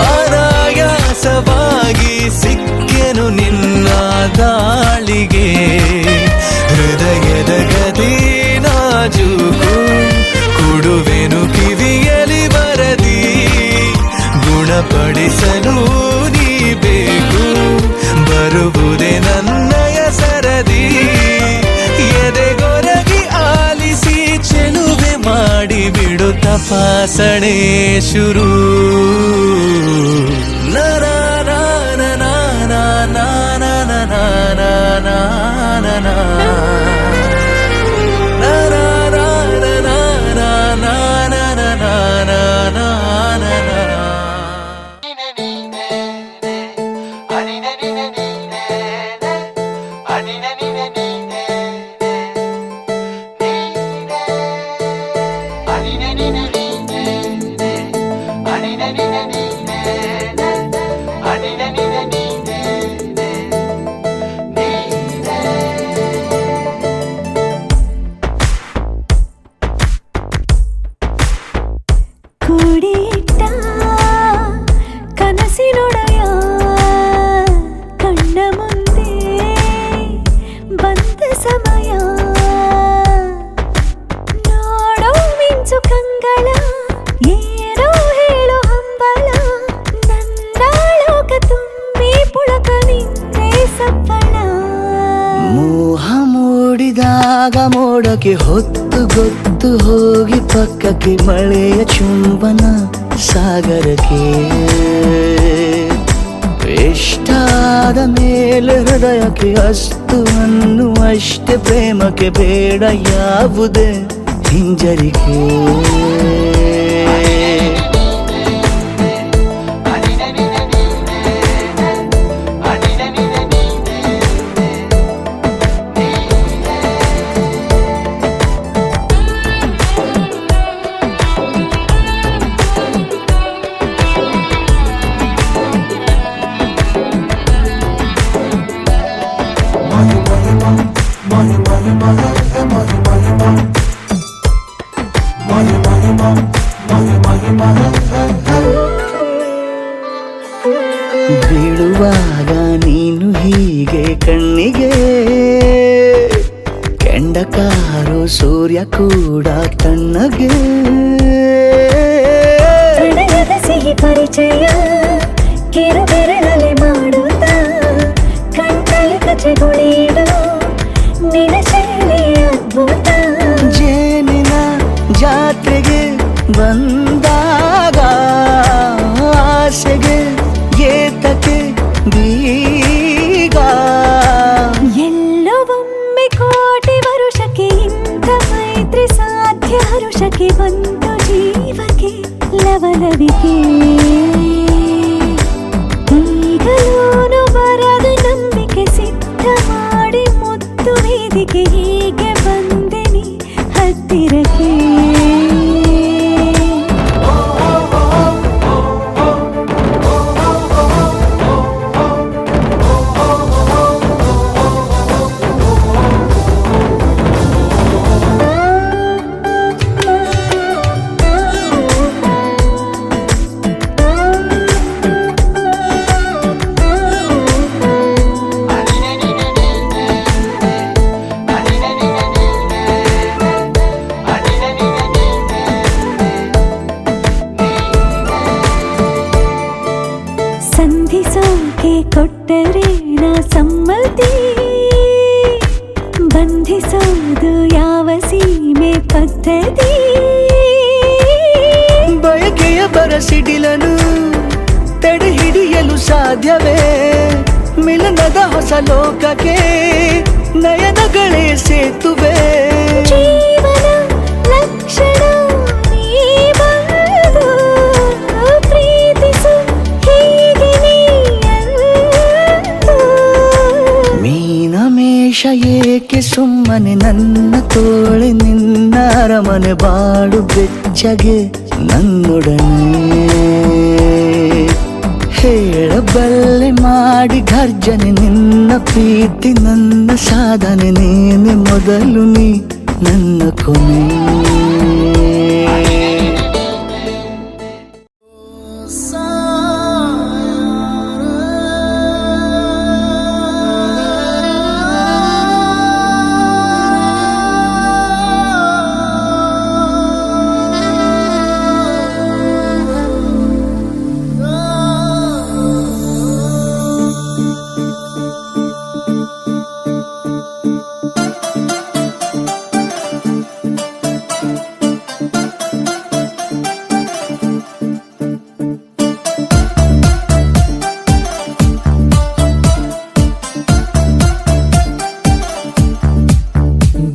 ಅನಾಯಾಸವಾಗಿ ಸಿಕ್ಕೆನು ನಿನ್ನ ದಾಳಿಗೆ ಹೃದಯದ ಗದಿ ನಾಜೂಕು ಕೊಡುವೆನು ಕಿವಿಯಲಿ ಬರದಿ ಗುಣಪಡಿಸಲು ನೀ ಬೇಕು ಬರುವುದೇ ನನ್ನಯ ಸರದಿ ಎದೆಗೊರಗಿ ಆಲಿಸಿ ಚೆಲುವೆ ಮಾಡಿ ಬಿಡು ತಪಾಸಣೆ ಶುರು ಕೂಡಿಟ್ಟ ಕನಸಿನೊಡೆಯ ಕಣ್ಣ ಮುಂದೆ ಬಂದ ಸಮಯ ನೋಡೋ ಮಿಂಚು ಕಂಗಳ ಏನೋ ಹೇಳೋ ಹಂಬಲ ನನ್ನ ಲೋಕ ತುಂಬಿ ಪುಳಕ ನಿಂತೆ ಸಪ್ಪಳ ಮೋಹ ಮೂಡಿದಾಗ ಮೋಡಕ್ಕೆ ಹೊತ್ತು ಗೊತ್ತು ಹೋಗಿ ಪಕ್ಕಕ್ಕೆ ಮಳೆಯ ಚುಂಬನ ಸಾಗರಕ್ಕೆ ಇಷ್ಟಾದ ಮೇಲೆ ಹೃದಯಕ್ಕೆ ಅಸ್ತು ಅನ್ನುವಷ್ಟೇ ಪ್ರೇಮಕ್ಕೆ ಬೇಡ ಯಾವುದೇ ಹಿಂಜರಿಕೆ ಬೀಳುವಾಗ ನೀನು ಹೀಗೆ ಕಣ್ಣಿಗೆ ಕೆಂಡಕಾರು ಸೂರ್ಯ ಕೂಡ ತಣ್ಣಗೆ ಪ್ರಣಯದ ಸಿಹಿ ಪರಿಚಯ ಕಿರು ಬೆರಳಲೆ ಮಾಡುತ್ತ ಕಣ್ಣಲ್ಲಿ ಕಚ್ಚೆಗುಳಿಡು ನಿನ ಶೈಲಿ ಅದ್ಭುತ ಜೇನಿನ ಜಾತ್ರೆಗೆ ಬಂದಾಗ ಆಸೆಗೆ ಏತಕ್ಕೆ ಬೀಗ ಎಲ್ಲವೊಮ್ಮೆ ಕೋಟಿ ವರುಷಕ್ಕೆ ಇಂಥ ಮೈತ್ರಿ ಸಾಧ್ಯ ಹರುಷಕ್ಕೆ ಬಂತು ಜೀವಕ್ಕೆ ಲವಲವಿಕೆ ಈಗಲೂನು ಬರದ ನಂಬಿಕೆ ಸಿದ್ಧ ಮಾಡಿ ಮುತ್ತು ವೇದಿಕೆ ಹೀಗೆ ಬಂದೆನಿ ಹತ್ತಿರಕ್ಕೆ ಸಂಧಿಸೋಕೆ ಕೊಟ್ಟರೆ ನಾ ಸಮ್ಮತಿ ಬಂಧಿಸೋದು ಯಾವ ಸೀಮೆ ಪದ್ಧತಿ ಬಯಕೆಯ ಬರಸಿಡಿಲನು ತಡೆ ಹಿಡಿಯಲು ಸಾ ಸಾಧ್ಯವೇ ಮಿಲನದ ಹೊಸ ಲೋಕಕ್ಕೆ ನಯನಗಳೇ ಸೇತುವೆ ಜೀವನ ಲಕ್ಷಣ ನೀ ಬಂದು ಪ್ರೀತಿಸು ಹೀಗೆ ನೀಯಂದು. ಮೀನಮೇಷ ಏಕೆ ಸುಮ್ಮನೆ ನನ್ನ ತೋಳೆ ನಿನ್ನ ಅರಮನೆ ಬಾಡು ಬೆಚ್ಚಗೆ ನನ್ನೊಡನೆ ಹೇಳಬಲ್ಲೆ ಮಾಡಿ ಘರ್ಜನೆ ನಿನ್ನ ಪ್ರೀತಿ ನನ್ನ ಸಾಧನೆ ನೀನೆ ಮೊದಲು ನೀ ನನ್ನ ಕೊನೆ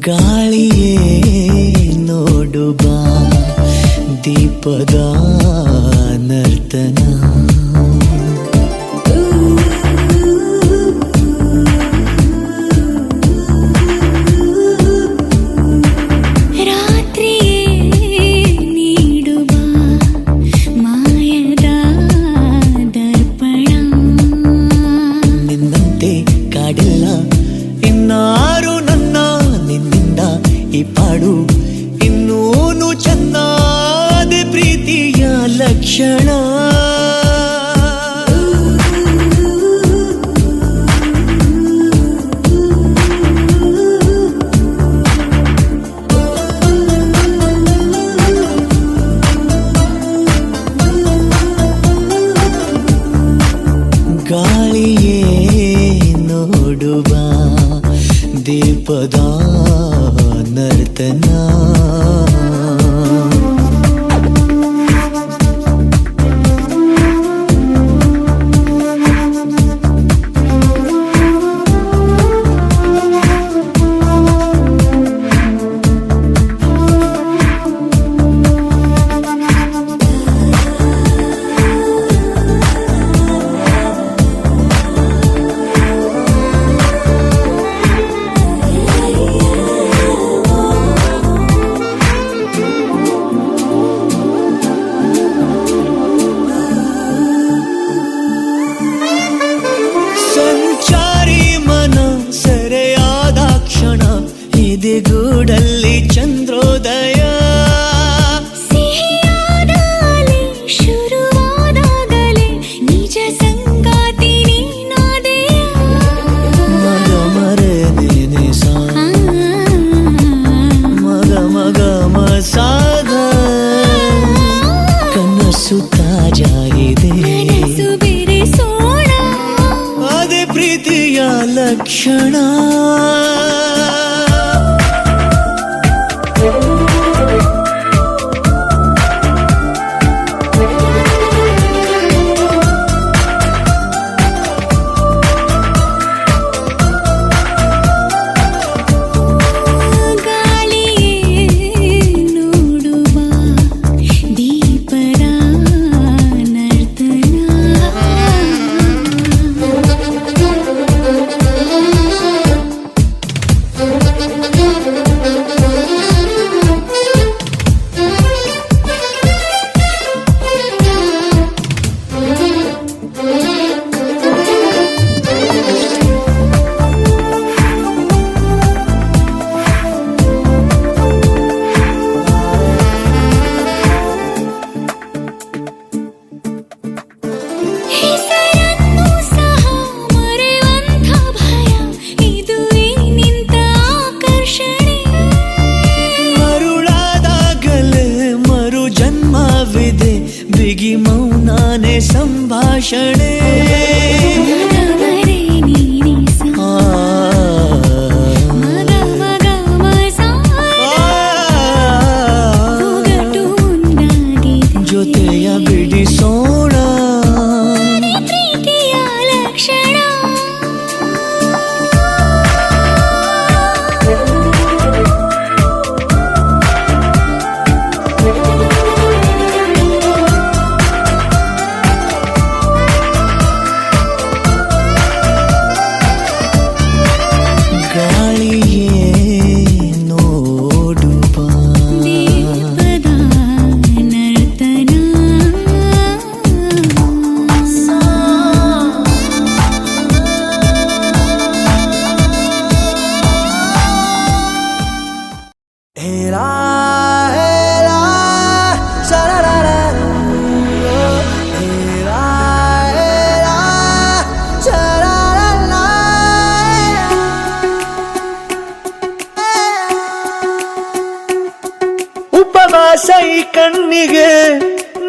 ಗಾಳಿಯೇ ನೋಡು ಬಾ ದೀಪದ ನರ್ತನ ರಾತ್ರಿಯೇ ನೀಡುವ ಮಾಯದ ದರ್ಪಣ ನಿನ್ನಂತೆ ಕಾಡಿಲ್ಲ ಇನ್ನಾರು ನನ್ನ ನಿನ್ನಿಂದ ಈ ಪಾಡು ಇನ್ನೂನು ಚೆನ್ನಾದ ಪ್ರೀತಿಯ ಲಕ್ಷಣ ಗಾಳಿಯೇ ನೋಡುವ ದೀಪದ ನರ್ತನ ಸಂಚಾರಿ ಮನ ಸೆರೆಯಾದ ಕ್ಷಣ ಎದೆಗೂಡಲ್ಲಿ ಚಂದ್ರೋದಯ ಸಿಹಿಯಾದಾಗಲೇ ಶುರುವಾದಾಗಲೇ ನಿಜ ಸಂಗಾತಿ ನೀನಾದೆಯ ಮಗ ಮರೆ ನೇನೆ ಸಾ ಮಗ ಮಗ ಮಸಾದ ಕನಸು ತಾಜಾ ಇದೆ ಮನಸ್ಸು ಬೆರೆಸೋಣ ಅದೇ ಪ್ರೀತಿಯ ಲಕ್ಷಣ ಗಾಳಿಯೇ ನೋಡುವ ದೀಪದ ನರ್ತನ ಹೆಸರನ್ನು ಸಹ ಮರೆಯುವಂಥ ಭಯ ಇದುವೇ ನಿಂತ ಆಕರ್ಷಣೆ ಮರುಳಾದಾಗಲೇ ಮರು ಜನ್ಮವಿದೆ ಬಿಗಿ ಮೌನಾನೆ ಸಂಭಾಷಣೆ ಮಗಮರೆ ನೀನೆ ಸ ಮಗ ಮಗ ಮಸ ಒಗಟು ಮುಂದಾಗಿದೆ ಜೊತೆಯ ಬಿಡಿಸೋಣ ಪ್ರೀತಿಯ ಕಣ್ಣಿಗೆ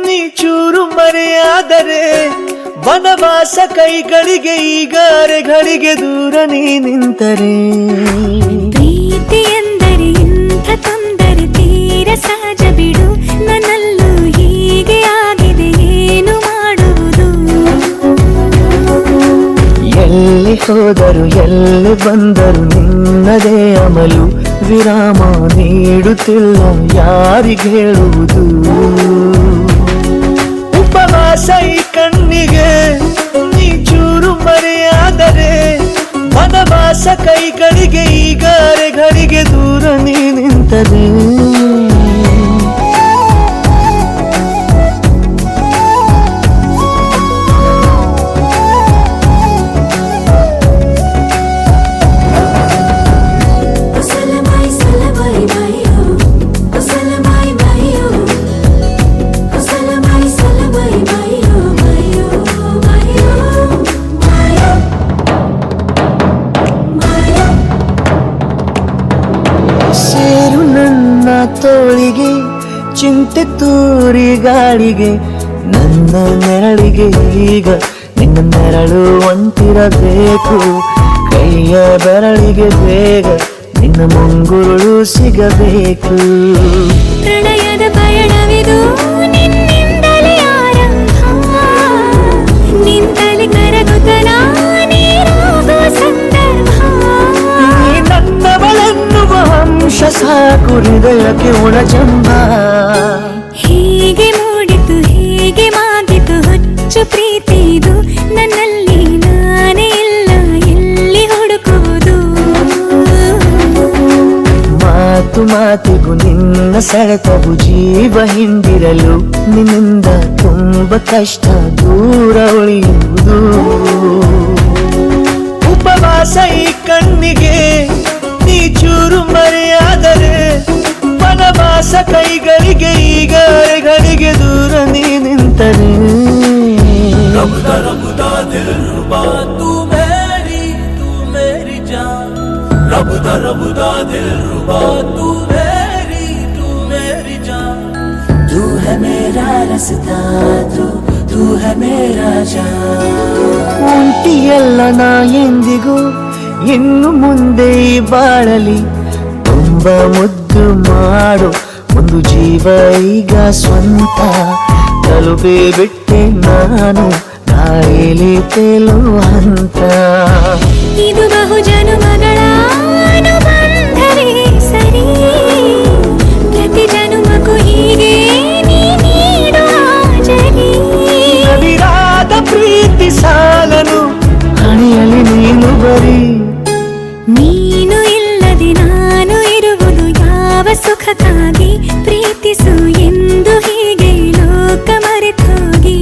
ನೀ ಚೂರು ಮರೆಯಾದರೆ ವನವಾಸ ಕೈಗಳಿಗೆ ಈಗಾರೆಗಳಿಗೆ ದೂರ ನೀ ನಿಂತರೆ ಪ್ರೀತಿ ಎಂದರೆ ಇಂಥ ತೊಂದರೆ ತೀರ ಸಹಜ ಬಿಡು ನನ್ನಲ್ಲೂ ಹೀಗೆ ಆಗಿದೆ ಏನು ಮಾಡುವುದು ಎಲ್ಲಿ ಹೋದರು ಎಲ್ಲಿ ಬಂದರು ನಿನ್ನದೇ ಅಮಲು ವಿರಾಮ ನೀಡುತ್ತಿಲ್ಲ ಯಾರಿಗೆ ಹೇಳುವುದು ಉಪವಾಸ ಈ ಕಣ್ಣಿಗೆ ನೀ ಚೂರು ಮರೆಯಾದರೆ ವನವಾಸ ಕೈಗಳಿಗೆ ಈಗಾರೆಗಳಿಗೆ ದೂರ ನೀ ನಿಂತರೆ ಸೇರು ನನ್ನ ತೋಳಿಗೆ ಚಿಂತೆ ತೂರಿ ಗಾಳಿಗೆ ನನ್ನ ನೆರಳಿಗೆ ಈಗ ನಿನ್ನ ನೆರಳು ಒಂಟಿರಬೇಕು ಕೈಯ ಬೆರಳಿಗೆ ಬೇಗ ನಿನ್ನ ಮುಂಗುರುಳು ಸಿಗಬೇಕು ಪ್ರಣಯದ ಪಯಣವಿದು ನಿನ್ನಿಂದಲೇ ಆರಂಭ ನಿಂತಲೇ ಕರಗುತ್ತ ನೀರಾಗುವ ಸಂದರ್ಭ ನೀ ನನ್ನವಳೆನ್ನುವ ಅಂಶ ಸಾಕು ಹೃದಯಕ್ಕೆ ಒಳಜಂಬ ಹೀಗೆ ಮೂಡಿತು ಹೀಗೆ ಮಾಗಿತು ಹುಚ್ಚು ಪ್ರೀತಿ ಇದು ನನ್ನಲ್ಲಿ ನಾನೇ ಇಲ್ಲ ಎಲ್ಲಿ ಹುಡುಕುವುದು ಮಾತು ಮಾತಿಗೂ ನಿನ್ನ ಸೆಳೆತವು ಜೀವ ಹಿಂದಿರಲು ನಿನ್ನಿಂದ ತುಂಬ ಕಷ್ಟ ದೂರ ಉಳಿಯುವುದು ಉಪವಾಸ ಈ ಕಣ್ಣಿಗೆ ನೀ ಚೂರು ಮರೆಯಾದರೆ ವನವಾಸ ಕೈಗಳಿಗೆ ಈಗಾರೆಗಳಿಗೆ ದೂರ ನೀ ನಿಂತರೆ ಒಂಟಿಯಲ್ಲ ನಾ ಎಂದಿಗೂ ಇನ್ನು ಮುಂದೆ ಈ ಬಾಳಲಿ ತುಂಬ ಮುದ್ದು ಮಾಡು ಒಂದು ಜೀವ ಈಗ ಸ್ವಂತ ತಲುಪೇ ಬಿಟ್ಟೆ ನಾನು ಗಾಳಿಲಿ ತೇಲುವ ಹಂತ ಇದು ಬಹು ಜನುಮಗಳ ಅನುಬಂಧವೇ ಸರಿ ಪ್ರತಿ ಜನುಮಕ್ಕೂ ಹೀಗೆ ನೀ ನೀಡುವ ಜರಿ ಅವಿರಾದ ಪ್ರೀತಿ ಸಾಲನು ಹಣೆಯಲ್ಲಿ ನೀನು ಬರೀ ನೀನು ಇಲ್ಲದೆ ನಾನು ಇರುವುದು ಯಾವ ಸುಖಕ್ಕಾಗಿ ಪ್ರೀತಿಸು ಎಂದು ಹೀಗೆ ಲೋಕ ಮರೆತೋಗಿ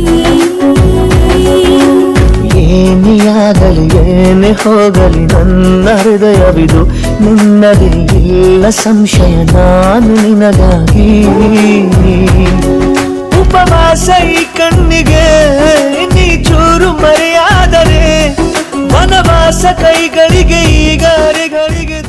ಏನಿಯಾಗಲಿ ಏನೇ ಹೋಗಲಿ ನನ್ನ ಹೃದಯವಿದು ನಿನ್ನದೇ ಇಲ್ಲ ಸಂಶಯ ನಾನು ನಿನಗಾಗಿ ಉಪವಾಸ ಈ ಕಣ್ಣಿಗೆ ನೀ ಚೂರು ಮರೆಯಾದರೆ ವನವಾಸ ಕೈಗಳಿಗೆ ಈಗಾರೆಗಳಿಗೆ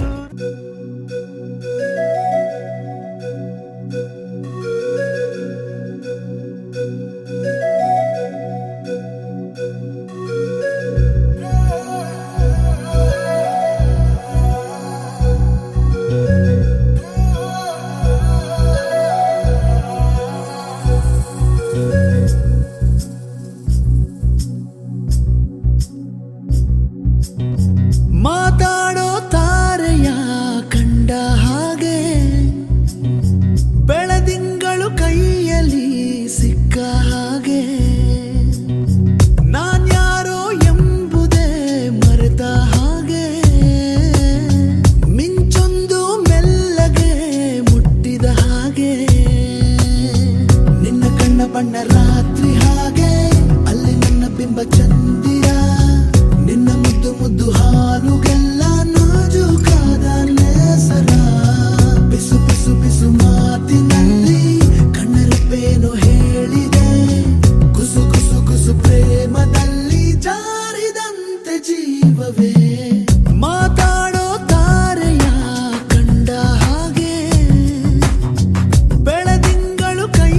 ಮಾತಾಡೋ ತಾರೆಯ ಕಂಡ ಹಾಗೆ ಬೆಳದಿಂಗಳು ಕೈಯಲ್ಲಿ ಸಿಕ್ಕ ಹಾಗೆ ನಾನ್ಯಾರೋ ಎಂಬುದೇ ಮರೆತ ಹಾಗೆ ಮಿಂಚೊಂದು ಮೆಲ್ಲಗೆ ಮುಟ್ಟಿದ ಹಾಗೆ ನಿನ್ನ ಕಣ್ಣ ಬಣ್ಣ ರಾತ್ರಿ ಹಾಗೆ ಅಲ್ಲಿ ನನ್ನ ಬಿಂಬ ಚಂದಿರ ನಿನ್ನ ಮುದ್ದು ಮುದ್ದು ಹಾಲುಗೆಲ್ಲ ನಾಜೂಕಾದ ನೇಸರ ಬಿಸು ಬಿಸು ಬಿಸು ಮಾತಿನಲ್ಲಿ ಕಣ್ಣರೆಪ್ಪೇನು ಹೇಳಿದೆ ಕುಸು ಕುಸು ಕುಸು ಪ್ರೇಮದಲ್ಲಿ ಜಾರಿದಂತೆ ಜೀವವೇ ಮಾತಾಡೋ ತಾರೆಯ ಕಂಡ ಹಾಗೆ ಬೆಳದಿಂಗಳು ಕೈ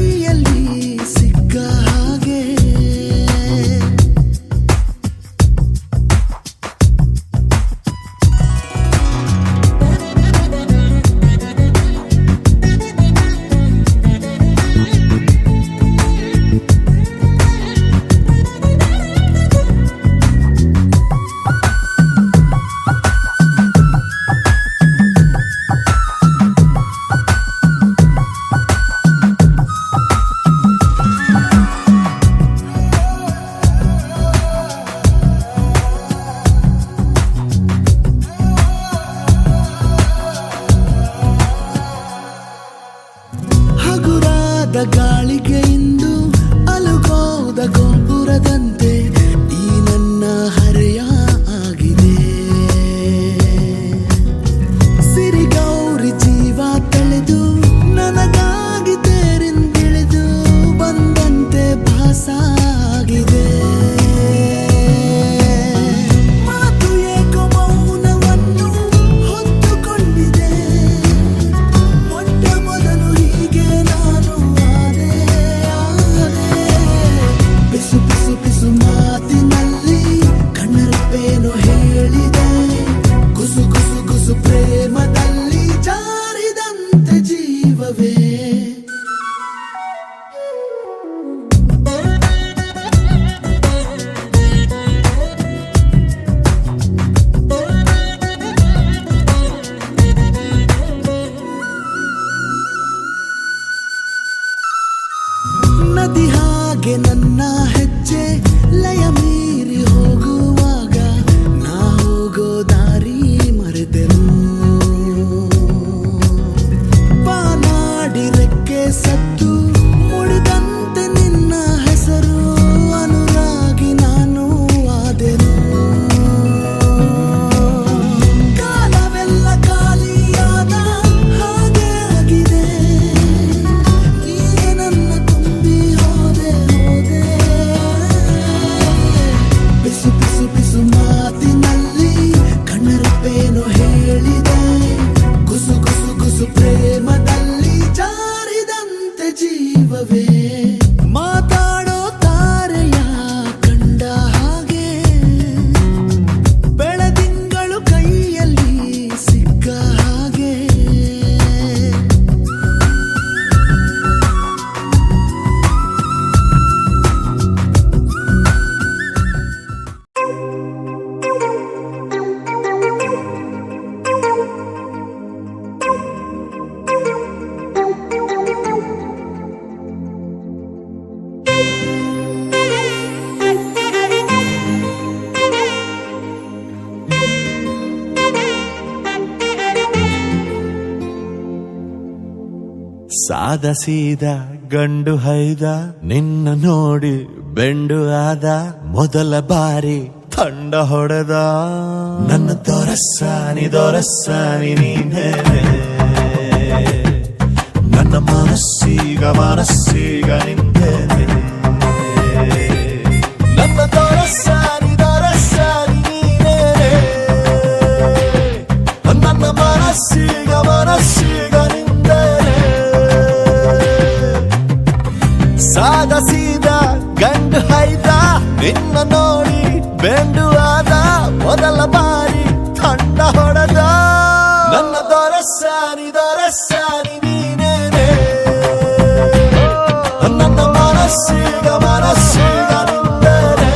ಸಾದ ಸೀದ ಗಂಡು ಹೈದ ನಿನ್ನ ನೋಡಿ ಬೆಂಡು ಆದ ಮೊದಲ ಬಾರಿ ತಂಡ ಹೊಡೆದ ನನ್ನ ದೊರಸ್ಸಾನಿ ನೀನೇ ನನ್ನ ಮನಸ್ಸೀಗ ನಿಂದೇನೆ ನನ್ನ ದೊರಸ್ಸಾನಿ ನೀನೇ ನನ್ನ ಮನಸ್ಸೀಗ ನಿಂದೇನೆ ಸಾದ ಸೀದ ಗಂಡು ಹೈದ ನಿನ್ನ ನೋಡಿ ಬೆಂಡು ಆದ ಮೊದಲ ಬಾರಿ ತಂಡ ಹೊಡೆದ ನನ್ನ ದೊರಸ್ಸಾನಿ ನೀನೇನೆ ನನ್ನ ಮನಸ್ಸೀಗ ನಿಂದೇನೆ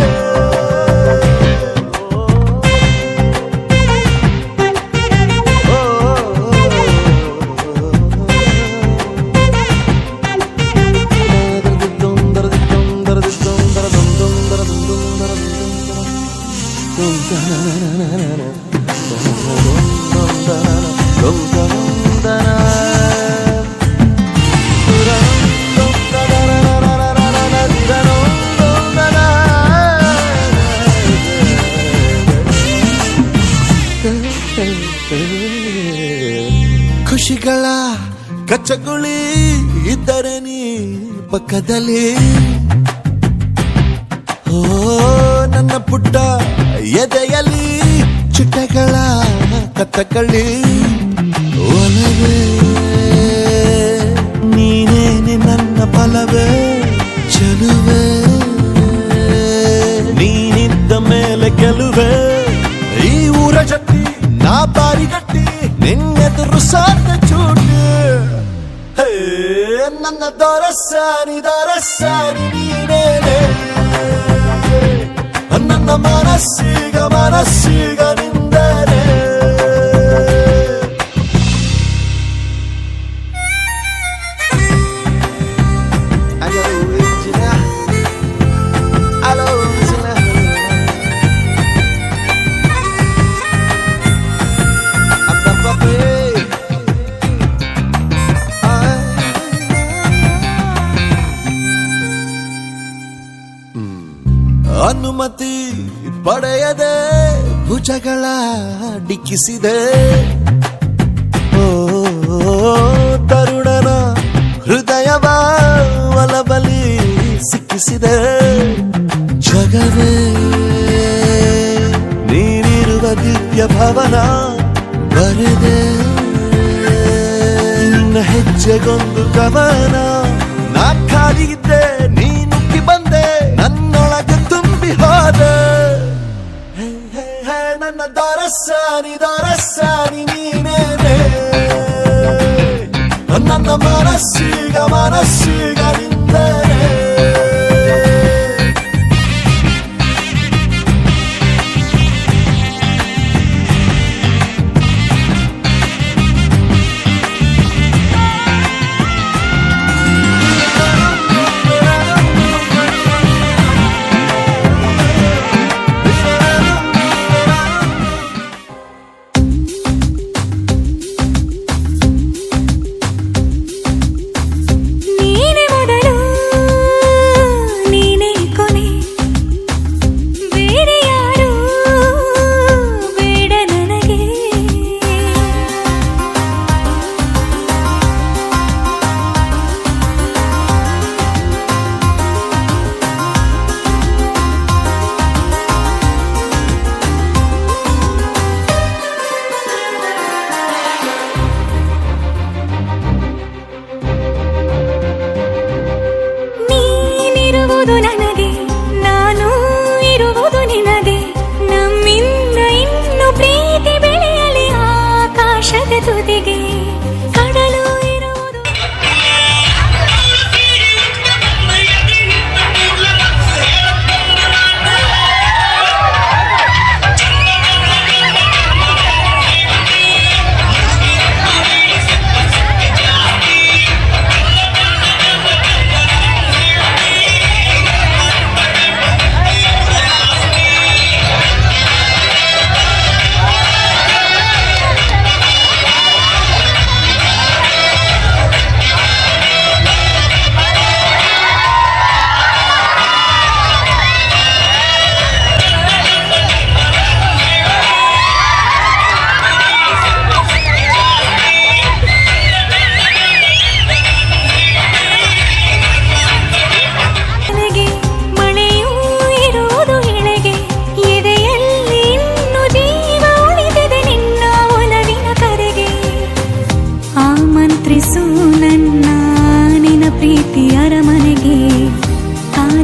ಖುಷಿಗಳ ಕಚ್ಚಗುಳಿ ಇದ್ದರೆ ನೀ ಪಕ್ಕದಲ್ಲಿ ಓ ನನ್ನ ಪುಟ್ಟ ಎದೆಯಲ್ಲಿ ಚಿಟ್ಟೆಗಳ ಕತ್ತಕಳಿ ಒಲವೇ ನೀನೇನೆ ನನ್ನ ಬಲವೇ ಚೆಲುವೆ ನೀನಿದ್ದ ಮೇಲೆ ಗೆಲುವೆ ಈ ಊರ ಜಟ್ಟಿ ನಾ ಬಾರಿ ಗಟ್ಟಿ ನಿನ್ನೆದುರು ಸಾಧ್ಯ ಚೂಟಿ ಹೇ ನನ್ನ ದೊರಸ್ಸಾನಿ ನೀನೇನೆ ನನ್ನ ಮನಸ್ಸೀಗ ನಿಂದೇನೆ ಅನುಮತಿ ಪಡೆಯದೆ ಭುಜಗಳ ಡಿಕ್ಕಿಸಿದೆ ಓ ತರುಣನ ಹೃದಯವ ಒಲಬಲಿ ಸಿಕ್ಕಿಸಿದೆ ಜಗವೇ ನೀನಿರುವ ದಿವ್ಯ ಭವನ ಬರೆದೆ ನಿನ್ನ ಹೆಜ್ಜೆಗೊಂದು ಕವನ ನಾ ಖಾಲಿ ಇದ್ದೆ ನೀನುಕ್ಕಿ ಬಂದೆ ನನ್ನೊಳಗೆ ತುಂಬಿ ಹೋದೆ ನನ್ನ ದೊರಸ್ಸಾನಿ ನೀನೇನೆ ನನ್ನ ಮನಸ್ಸೀಗ ನಿಂದೇನೆ ನೀನೆ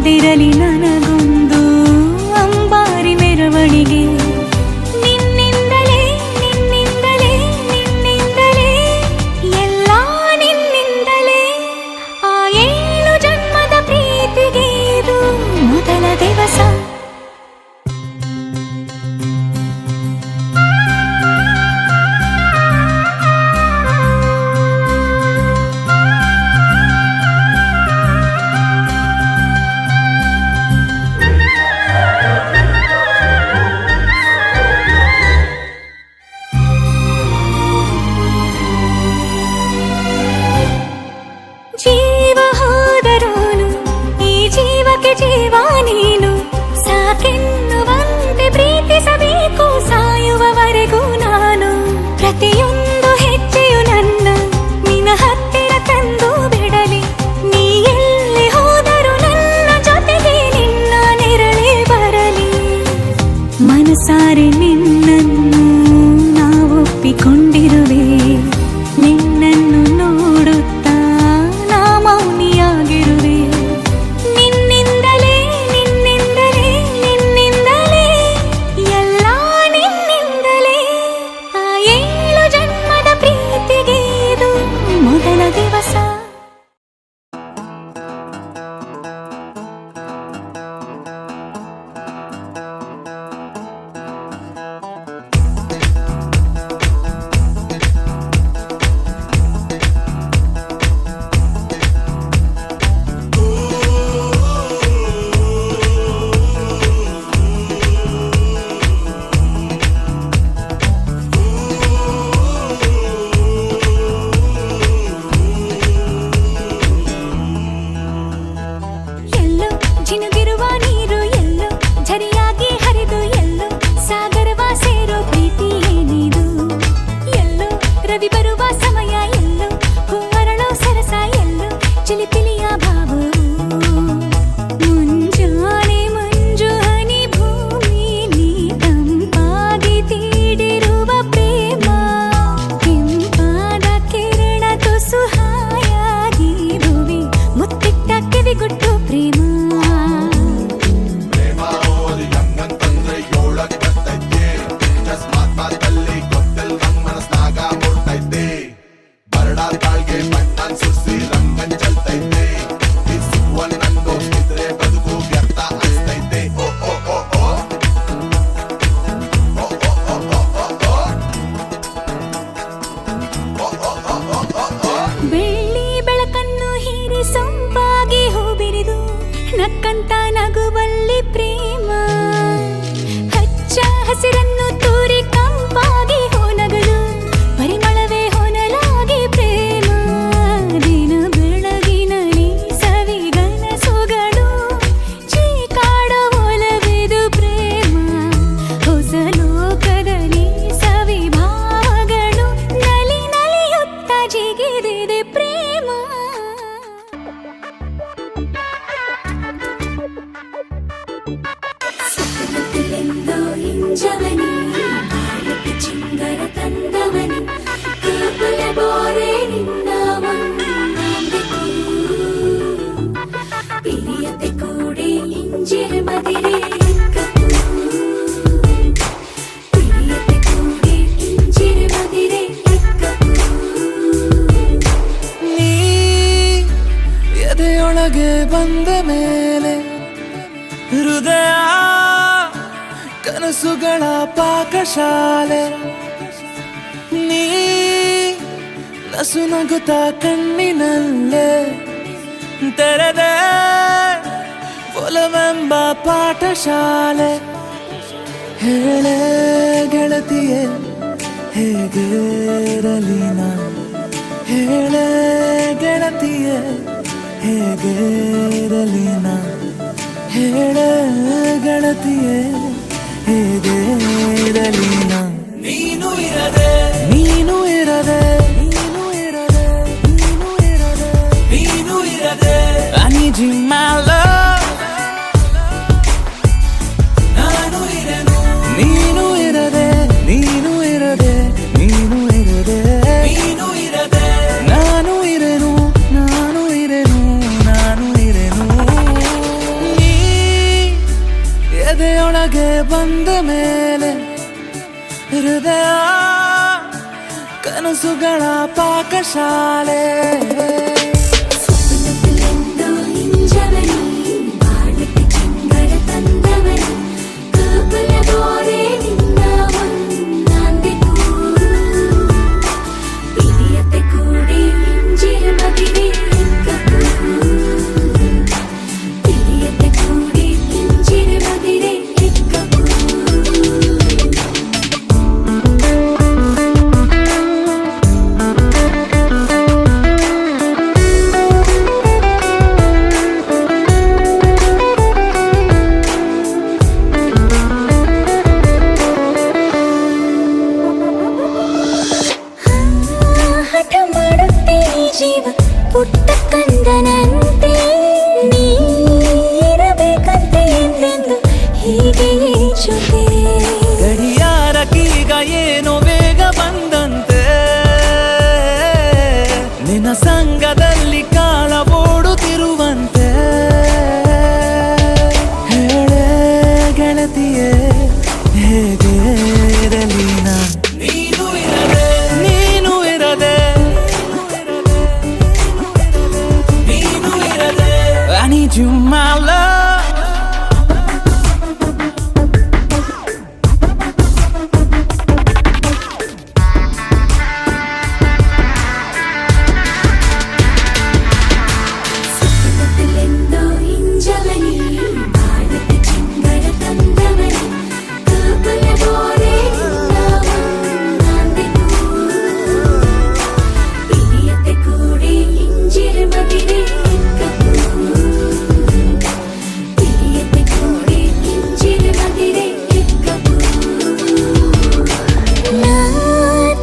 ಕಾದಿರಲಿ ನನಗೊಂದು ಅಂಬಾರಿ ಮೆರವಣಿಗೆ. ನಿನ್ನಿಂದಲೇ ನಿನ್ನಿಂದಲೇ ನಿನ್ನಿಂದಲೇ ಎಲ್ಲ ನಿನ್ನಿಂದಲೇ. ಆ 7 ಜನ್ಮದ ಪ್ರೀತಿಗೆ ಇದು ಮೊದಲ ದಿವಸ. ಜೀವ ಹೋದರೋನು ಈ ಜೀವಕ್ಕೆ ಜೀವ ನೀನು. ಸಾಕೆನ್ನುವಂತೆ ಪ್ರೀತಿಸಬೇಕು ಸಾಯುವವರೆಗೂ ನಾನು. ಪ್ರತಿಯೊಂದು ಹೆಜ್ಜೆಯು ನನ್ನ ನಿನ್ನ ಹತ್ತಿರ ತಂದು ಬಿಡಲಿ. ನೀ ಎಲ್ಲಿ ಹೋದರೂ ನನ್ನ ಜೊತೆಗೆ ನಿನ್ನ ನೆರಳೇ ಬರಲಿ. ಮನಸಾರೆ ನಿನ್ನನ್ನು ನಾವೊಪ್ಪಿಕೊಂಡಿರುವೆ. ನಿನ್ನನ್ನು ನೋಡುತ್ತಾ ನಾ ಮೌನಿಯಾಗಿರುವೆ. ನಿನ್ನಿಂದಲೇ ನಿನ್ನಿಂದಲೇ ನಿನ್ನಿಂದಲೇ ಎಲ್ಲ ನಿನ್ನಿಂದಲೇ. ಆ 7 ಜನ್ಮದ ಪ್ರೀತಿಗೆ ಇದು ಮೊದಲ ದಿವಸ. ಎಲ್ಲೋ ಜಿನುಗಿರುವ ನೀರು, ಎಲ್ಲೋ ಝರಿಯಾಗಿ ಹರಿದು, ಎಲ್ಲೋ ಸಾಗರವ ಸೇರೋ ಪ್ರೀತಿ ಏನಿದು. ಎಲ್ಲೋ ರವಿ ಬರುವ ಸಮಯ, ಎಲ್ಲೋ ಹೂವರಳೋ ಸರಸ, ಎಲ್ಲೋ ಚಿಲಿಪಿಲಿಯ ಭಾವವು. ಮುಂಜಾನೆ ಮಂಜು ಹನಿ ಭೂಮಿಲಿ ತಂಪಾಗಿ ತೀಡಿರುವ ಪ್ರೇಮ. ಕೆಂಪಾದ ಕಿರಣ ತುಸು ಹಾಯಾಗಿ ಭುವಿ ಮುತ್ತಿಟ್ಟ ಕಿವಿಗುಟ್ಟು ಪ್ರೇಮ. ಬೆಳ್ಳಿ ಬೆಳಕನ್ನು ಹೀರಿ ಸೊಂಪಾಗಿ ಹೂ ಬಿರಿದು ನಕ್ಕಂತ ನಗುವಲ್ಲಿ ಪ್ರೇಮ. ಹಚ್ಚ ಹಸಿರನ್ನು ತೂರಿ ಕಂಪಾಗಿ ಹೊನಗಲು ಪರಿಮಳವೇ ಹೊನಲಾಗಿ ಪ್ರೇಮ. ದಿನ ಬೆಳಗಿನಲ್ಲಿ ಸವಿಗನಸುಗಳು ಚೀಕಾಡೋ ಒಲವಿದು ಪ್ರೇಮ. ಹೊಸ ಲೋಕದಲ್ಲಿ ಸವಿಭಾವಗಳು ನಲಿ ನಲಿಯುತ್ತ ಜಿಗಿದಿದೆ ಪ್ರೇಮ. ಸುತ್ತಮುತ್ತಲೆಂದೋ ಹಿಂಜವನಿ, ಬಾಳಿಗೆ ಚಿಂಗರ ತಂದವನಿ. ಕಾಪುಲ ಬೋರೆ ನಿನ್ನ ಒಂದಾಂಬೆಕು. ಪಿರಿಯತೆ ಕೂಡಿ ಇಂಜಿರ ಮದಿರೆ ಎಕ್ಕಕು. ಪಿರಿಯತೆ ಕೂಡಿ ಇಂಜಿರ ಮದಿರೆ ಎಕ್ಕಕು. ನೀ ಎದೆಯೊಳಗೆ ಬಂದ ಮೇಲೆ ಹೃದಯ ಕನಸುಗಳ ಪಾಕಶಾಲೆ. ನೀ ನಸು ನಗುತ್ತ ಕಣ್ಣಿನಲ್ಲೇ ತೆರೆದೆ ಒಲವೆಂಬ ಪಾಠಶಾಲೆ. ಹೇಳೆ ಗೆಳತಿಯೇ ಹೇಗಿರಲಿ ನಾ. ಹೇಳೆ ಗೆಳತಿಯೇ ಹೇಗಿರಲಿ ನಾ. ಹೇಳೆ ಗೆಳತಿಯೇ ಹೇಗಿರಲಿ ನಾ. ನೀನು ಇರದೆ ನೀನು ಇರದೆ ನೀನು ಇರದೆ ನೀನು ಇರದೆ ನೀನು ಇರದೆ I need you my love. ನಾನು ಇರನು ನೀನು ಇರದೆ ನೀನು ಇರದೆ ನೀನು ಇರದೆ ನೀನು ಇರದೆ ನಾನು ಇರನು ನಾನು ಇರನು ನಾನು ಇರನು. ಎದೆಯೊಳಗೆ ಬಂದ ಮೇಲೆ ಹೃದಯ ಕನಸುಗಳ ಪಾಕಶಾಲೆ. ಸ್ವಪ್ನದಲ್ಲೆಂದೋ ಹಿಂಜವನಿ ಬಾಳಕ್ಕೆ ಚಂಗರ ತಂದವನಿ ಕಾಪಲಗೋರೆ ನಿನ್ನ ಒಂದಾಂದೆಗೂ ಪಿರಿಯತೆ ಕೂಡಿ ಹಿಂಜಿರ ಮದಿರೆ ಎಕ್ಕಗೂ ಪಿರಿಯತೆ ಕೂಡಿ ಹಿಂಜಿರ ಮದಿರೆ ಎಕ್ಕಗೂ. ಹಠ ಮಾಡುತ್ತೆ ಈ ಜೀವ ಪುಟ್ಟ ಕಂದನಂತೆ ನೀರಬೇಕಂತೆ ಎಂದೆಂದು ಹೀಗೆ ಜೊತೆ. ಗಡಿಯಾರಕ್ಕೀಗ ಏನೋ ಬೇಗ ಬಂದಂತೆ ನಿನ್ನ ಸಂಗದಲ್ಲಿ ಕಾಲ ಓಡುತ್ತಿರುವಂತೆ. ಹೇಳೆ ಗೆಳತಿಯೇ ಹೇಗೆ ಇರಲಿ ನೀನು ಇರದೆ ನೀನು ಇರದೆ ನೀನು ಇರದೆ I need you my love. ಸ್ವಪ್ನದಲ್ಲೆಂದೋ ಹಿಂಜವನಿ ಬಾಳಕ್ಕೆ ಚಂಗರ ತಂದವನಿ ಕಾಪಲಗೋರೆ ನಿನ್ನ ಒಂದಾಂದೆಗೂ ಪಿರಿಯತೆ ಕೂಡಿ ಹಿಂಜಿರ ಮದಿರೆ ಎಕ್ಕಗೂ ಪಿರಿಯತೆ ಕೂಡಿ ಹಿಂಜಿರ ಮದಿರೆ ಎಕ್ಕಗೂ.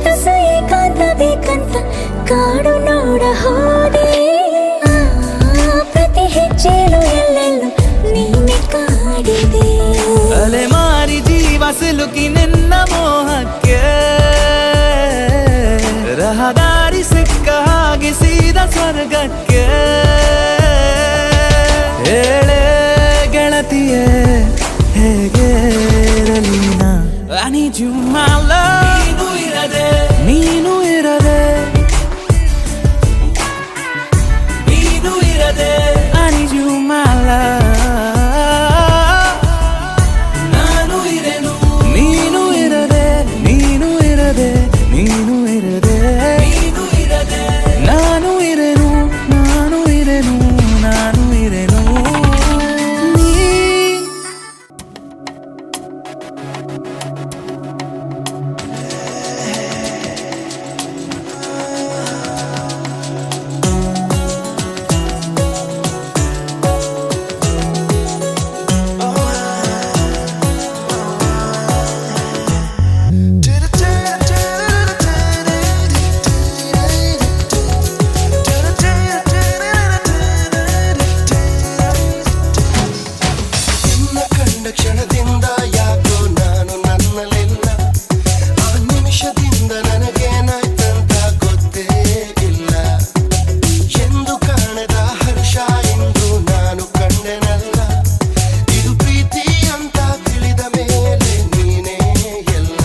ತುಸು ಏಕಾಂತ ಬೇಕಂತ ಕಾಡು ನೋಡ ಹೋದೆ ಪ್ರತಿ ಹೆಜ್ಜೆಲು ಎಲ್ಲೆಲ್ಲೂ ನೀನೆ ಕಾಡಿದೆ. ಅಲೆಮಾರಿ ಜೀವ ಸಿಲುಕಿ ನಿನ್ನ ಮೋಹಕ್ಕೆ ರಹದಾರಿ ಸಿಕ್ಕ ಹಾಗೆ ಸೀದ ಸ್ವರ್ಗಕ್ಕೆ. ಹೇಳೆ ಗೆಳತಿಯೇ ಹೇಗೆ ಇರಲಿ I need you my love. ನೀನು ಇರದೆ ನೀನು ಇರದೆ ನೀನು ಇರದೆ I need you my love. ನಾನು ಇರೆನು ನೀನು ಇರದೆ ನೀನು ಇರದೆ ನೀನು ಇರದೆ ನೀನು ಇರದೆ ನಾನು ಇರೆನು ನಾನು ಇರೆನು ನಾನು ಇರೆನು ನೀ. ನಿನ್ನ ಕಂಡ ಕ್ಷಣದಿಂದ ಯಾಕೋ ನಾನು ನನ್ನಲ್ಲಿಲ್ಲ. ಆ ನಿಮಿಷದಿಂದ ನನಗೇನಾಯ್ತಂತ ಗೊತ್ತೇ ಇಲ್ಲ. ಎಂದು ಕಾಣದ ಹರ್ಷ ಎಂದು ನಾನು ಕಂಡೆನಲ್ಲ. ಇದು ಪ್ರೀತಿ ಅಂತ ತಿಳಿದ ಮೇಲೆ ನೀನೇ ಎಲ್ಲ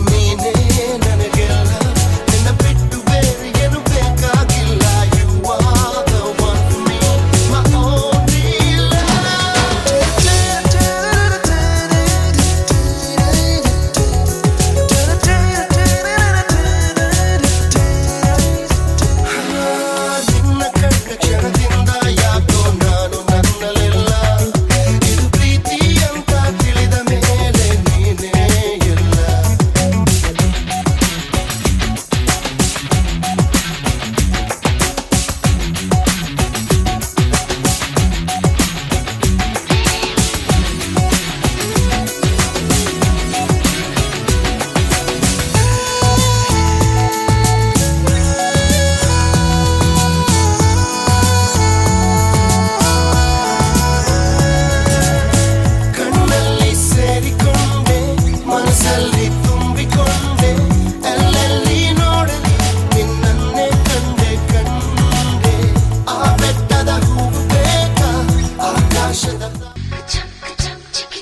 ನೀನೇ ನನಗೆಲ್ಲ. ನಿನ್ನ ಬಿಟ್ಟು ಬೇರೆ ಏನು ಬೇಕಾಗಿಲ್ಲ. You are the one for me, my only ನಿನ್ನ ಕಂಡ ಕ್ಷಣದಿಂದ ಯಾಕೋ ನಾನು ನನ್ನಲ್ಲಿಲ್ಲ. ಇದು ಪ್ರೀತಿ ಅಂತ ತಿಳಿದ ಮೇಲೆ ನೀನೇ ಎಲ್ಲ. ಕಣ್ಣಲ್ಲಿ ಸೇರಿಕೊಂಡೆ ಮನಸ್ಸಲ್ಲಿ ತುಂಬಿಕೊಂಡೆ ಎಲ್ಲೆಲ್ಲಿ ನೋಡಲಿ ನಿನ್ನನ್ನೇ ಕಂಡೆ ಕಂಡೆ. ಆ ಬೆಟ್ಟದ ಹೂವು ಬೇಕಾ ಆಕಾಶದ ಚಮ್ ಚಮ್ ಚಿಕ್ಕಿ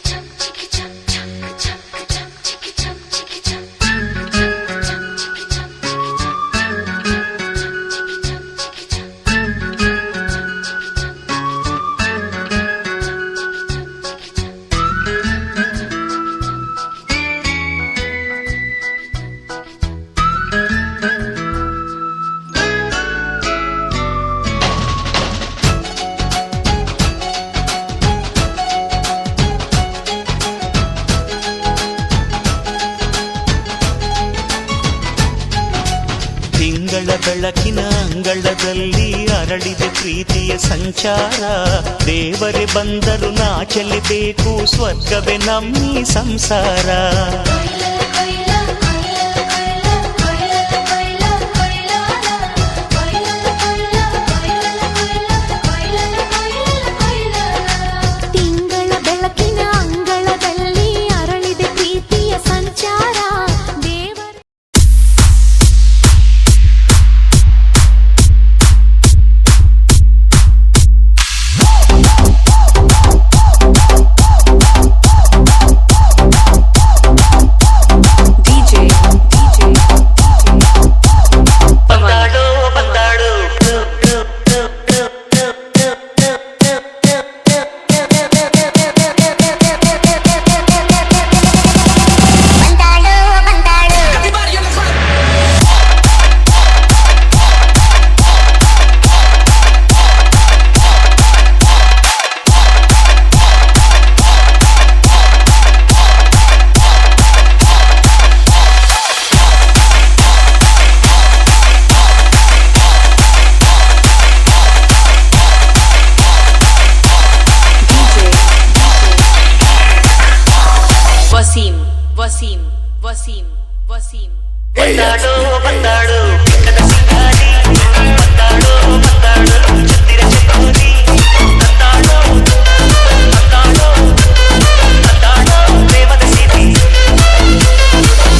ಬೆಳಕಿನ ಅಂಗಳದಲ್ಲಿ ಅರಳಿದೆ ಪ್ರೀತಿಯ ಸಂಚಾರ ದೇವರೇ ಬಂದರು ನಾಚಲಿಬೇಕು ಸ್ವರ್ಗವೇ ನಮ್ಮಿ ಸಂಸಾರ ತಿಂಗಳ ಬೆಳಕಿನ ಅಂಗಳದಲ್ಲಿ ಅರಳಿದೆ ಪ್ರೀತಿಯ ಸಂಚಾರ ದೇವರ ವಸೀಂ ಬಂದಾಡೋ ಬಂದಾಡೋ ಬೆಕ್ಕದ ಸಿಂಗಾರಿ ಬಂದಾಡೋ ಬಂದಾಡೋ ಚಂದಿರ ಚಕೋರಿ ಬಂದಾಡೋ ಬಂದಾಡೋ ಬಂದಾಡೋ ಪ್ರೇಮದ ಸಿರಿ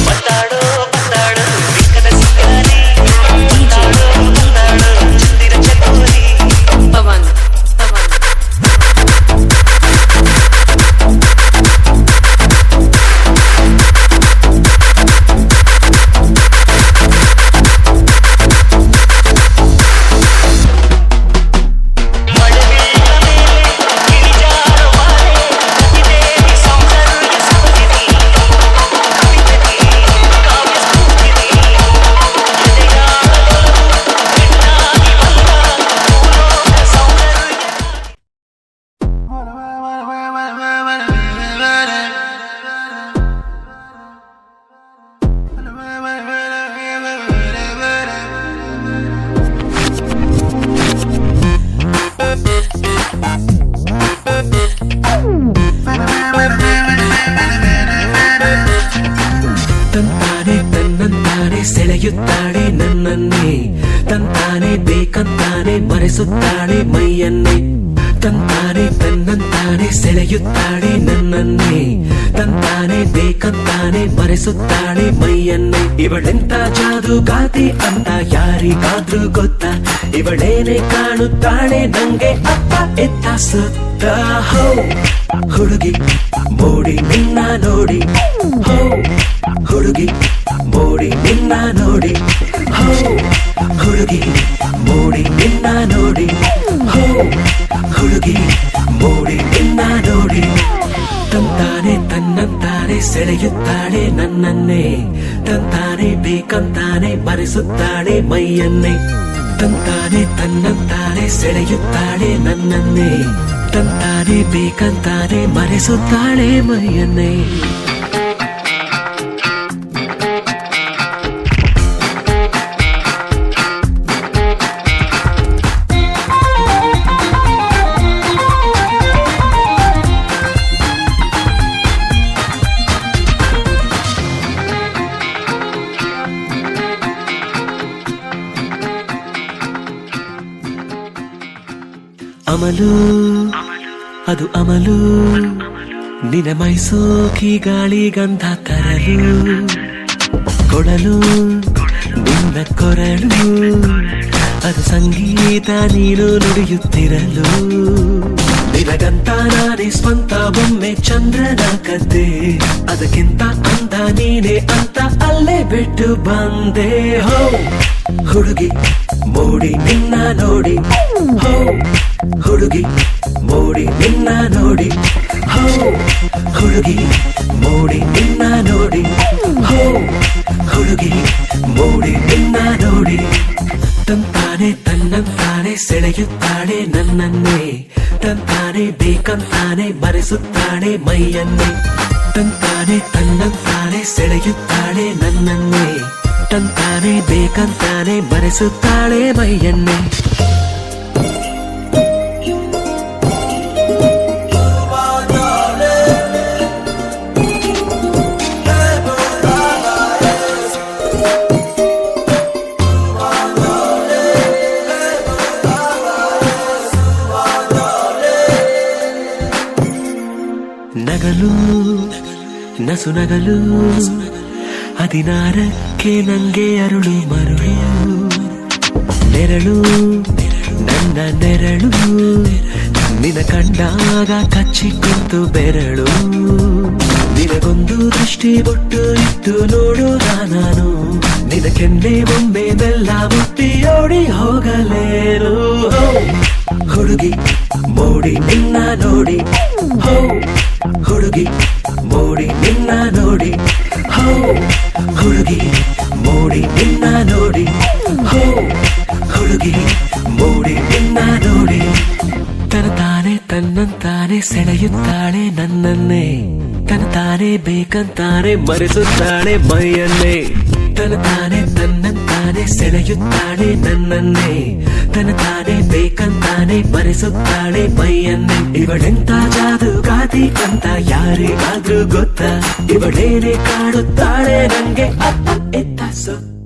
ಬಂದಾಡೋ ಬಂದಾಡೋ ಬೆಕ್ಕದ ಸಿಂಗಾರಿ ಬಂದಾಡೋ ಬಂದಾಡೋ ಚಂದಿರ ಚಕೋರಿ ಪವನ್ ತಂತಾನೆ ತನ್ನಂತಾನೆ ಸೆಳೆಯುತ್ತಾಳೆ ನನ್ನನ್ನೇ ತಂತಾನೆ ಬೇಕಂತಾನೆ ಮರೆಸುತ್ತಾಳೆ ಮೈಯನ್ನೇ ತಂತಾನೆ ತನ್ನಂತಾನೆ ಸೆಳೆಯುತ್ತಾಳೆ ನನ್ನನ್ನೇ ತಂತಾನೆ ಬೇಕಂತಾನೆ ಮರೆಸುತ್ತಾಳೆ ಮೈಯನ್ನೇ ಇವಳೆಂತ ಜಾದುಗಾತಿ ಅಂತ ಯಾರಿಗಾದ್ರೂ ಗೊತ್ತಾ ಇವಳೇನೆ ಕಾಣುತ್ತಾಳೆ ನಂಗೆ ಅಪ್ಪ ಎತ್ತ ಸುತ್ತ ಹೋ ಹುಡುಗಿ ಮೋಡಿ ನಿನ್ನ ನೋಡಿ ಹೋ ಹುಡುಗಿ ಮೋಡಿ ನಿನ್ನ ನೋಡಿ ಹೋ ಹುಡುಗಿ ಮೋಡಿ ನಿನ್ನ ನೋಡಿ ಹೋ ಹುಡುಗಿ ಮೋಡಿ ನಿನ್ನ ನೋಡಿ ತಂತಾನೆ ತನ್ನಂತಾನೆ ಸೆಳೆಯುತ್ತಾಳೆ ನನ್ನನ್ನೇ ತಂತಾನೆ ಬೇಕಂತಾನೆ ಮರೆಸುತ್ತಾಳೆ ಮೈಯನ್ನೇ ತಂತಾನೆ ತನ್ನಂತಾನೆ ಸೆಳೆಯುತ್ತಾಳೆ ನನ್ನನ್ನೇ ತಂತಾನೆ ಬೇಕಂತಾನೆ ಮರೆಸುತ್ತಾಳೆ ಮೈಯನ್ನೇ ಅಮಲು ಅದು ಅಮಲು ನಿನ ಮೈಸೋಕಿ ಗಾಳಿ ಗಂಧ ತರಲು ಕೊಡಲು ನಿನ್ನ ಕೊರಳು ಅದು ಸಂಗೀತ ನೀನು ನುಡಿಯುತ್ತಿರಲು ನಿನಗಂತ ನಾನೇ ಸ್ವಂತ ಒಮ್ಮೆ ಚಂದ್ರನ ಕದ್ದೆ ಅದಕ್ಕಿಂತ ಅಂದ ನೀನೆ ಅಂತ ಅಲ್ಲೇ ಬಿಟ್ಟು ಬಂದೆ ಹೋ ಹುಡುಗಿ ಮೋಡಿ ನಿನ್ನ ನೋಡಿ ಹೋ ಹುಡುಗಿ ಮೋಡಿ ನಿನ್ನ ನೋಡಿ ಹೋ ಹುಡುಗಿ ಮೋಡಿ ನಿನ್ನ ನೋಡಿ ಹೋ ಹುಡುಗಿ ಮೋಡಿ ನಿನ್ನ ನೋಡಿ ತಂತಾನೆ ತನ್ನಂತಾನೆ ಸೆಳೆಯುತ್ತಾಳೆ ನನ್ನನ್ನೇ ತಂತಾನೆ ಬೇಕಂತಾನೆ ಮರೆಸುತ್ತಾಳೆ ಮೈಯನ್ನೇ ತಂತಾನೆ ತನ್ನಂತಾನೆ ಸೆಳೆಯುತ್ತಾಳೆ ನನ್ನನ್ನೇ ತಂತಾನೆ ಬೇಕಂತಾನೆ ಮರೆಸುತ್ತಾಳೆ ಮೈಯನ್ನೇ. ನಗಲು ನಸು ನಗಲು 16ಕ್ಕೆ ನಂಗೆ ಅರುಳು ಮರುಳು ನೆರಳು ನನ್ನ ನೆರಳು ನಿನ ಕಂಡಾಗ ಕಚ್ಚಿಕೊಂತು ಬೆರಳು ನಿನಗೊಂದು ದೃಷ್ಟಿ ಬೊಟ್ಟು ಇಟ್ಟು ನೋಡೋದ ನಾನು ನಿನ ಕೆನ್ನೆ ಬೊಂಬೆ ಬೆಲ್ಲ ಮುಟ್ಟಿ ಓಡಿ ಹೋಗಲೇರು ಹುಡುಗಿ ಮೋಡಿ ನಿನ್ನ ನೋಡಿ ಹೋ ಹುಡುಗಿ ಮೋಡಿ ನಿನ್ನ ನೋಡಿ ಹೋ ಹುಡುಗಿ ಮೋಡಿ ನಿನ್ನ ನೋಡಿ ಹೋ ಹುಡುಗಿ ಮೋಡಿ ನಿನ್ನ ನೋಡಿ ತನತಾನೆ ತನ್ನಂತಾನೆ ಸೆಳೆಯುತ್ತಾಳೆ ನನ್ನನ್ನೇ ತನತಾನೆ ಬೇಕಂತಾನೆ ಮರೆಸುತ್ತಾಳೆ ಮೈಯನ್ನೇ ತನತಾನೆ ತನ್ನಂತಾನೆ ಸೆಳೆಯುತ್ತಾಳೆ ನನ್ನನ್ನೇ ತನತಾನೆ ಬೇಕಂತಾನೆ ಮರೆಸುತ್ತಾಳೆ ಮೈಯನ್ನೇ ಇವಳೆಂತ ಜಾದುಗಾತಿ ಅಂತ ಯಾರಿಗಾದ್ರೂ ಗೊತ್ತಾ ಇವಳೇನೆ ಕಾಡುತ್ತಾಳೆ ನಂಗೆ ಅತ್ತ ಇತ್ತ ಸುತ್ತ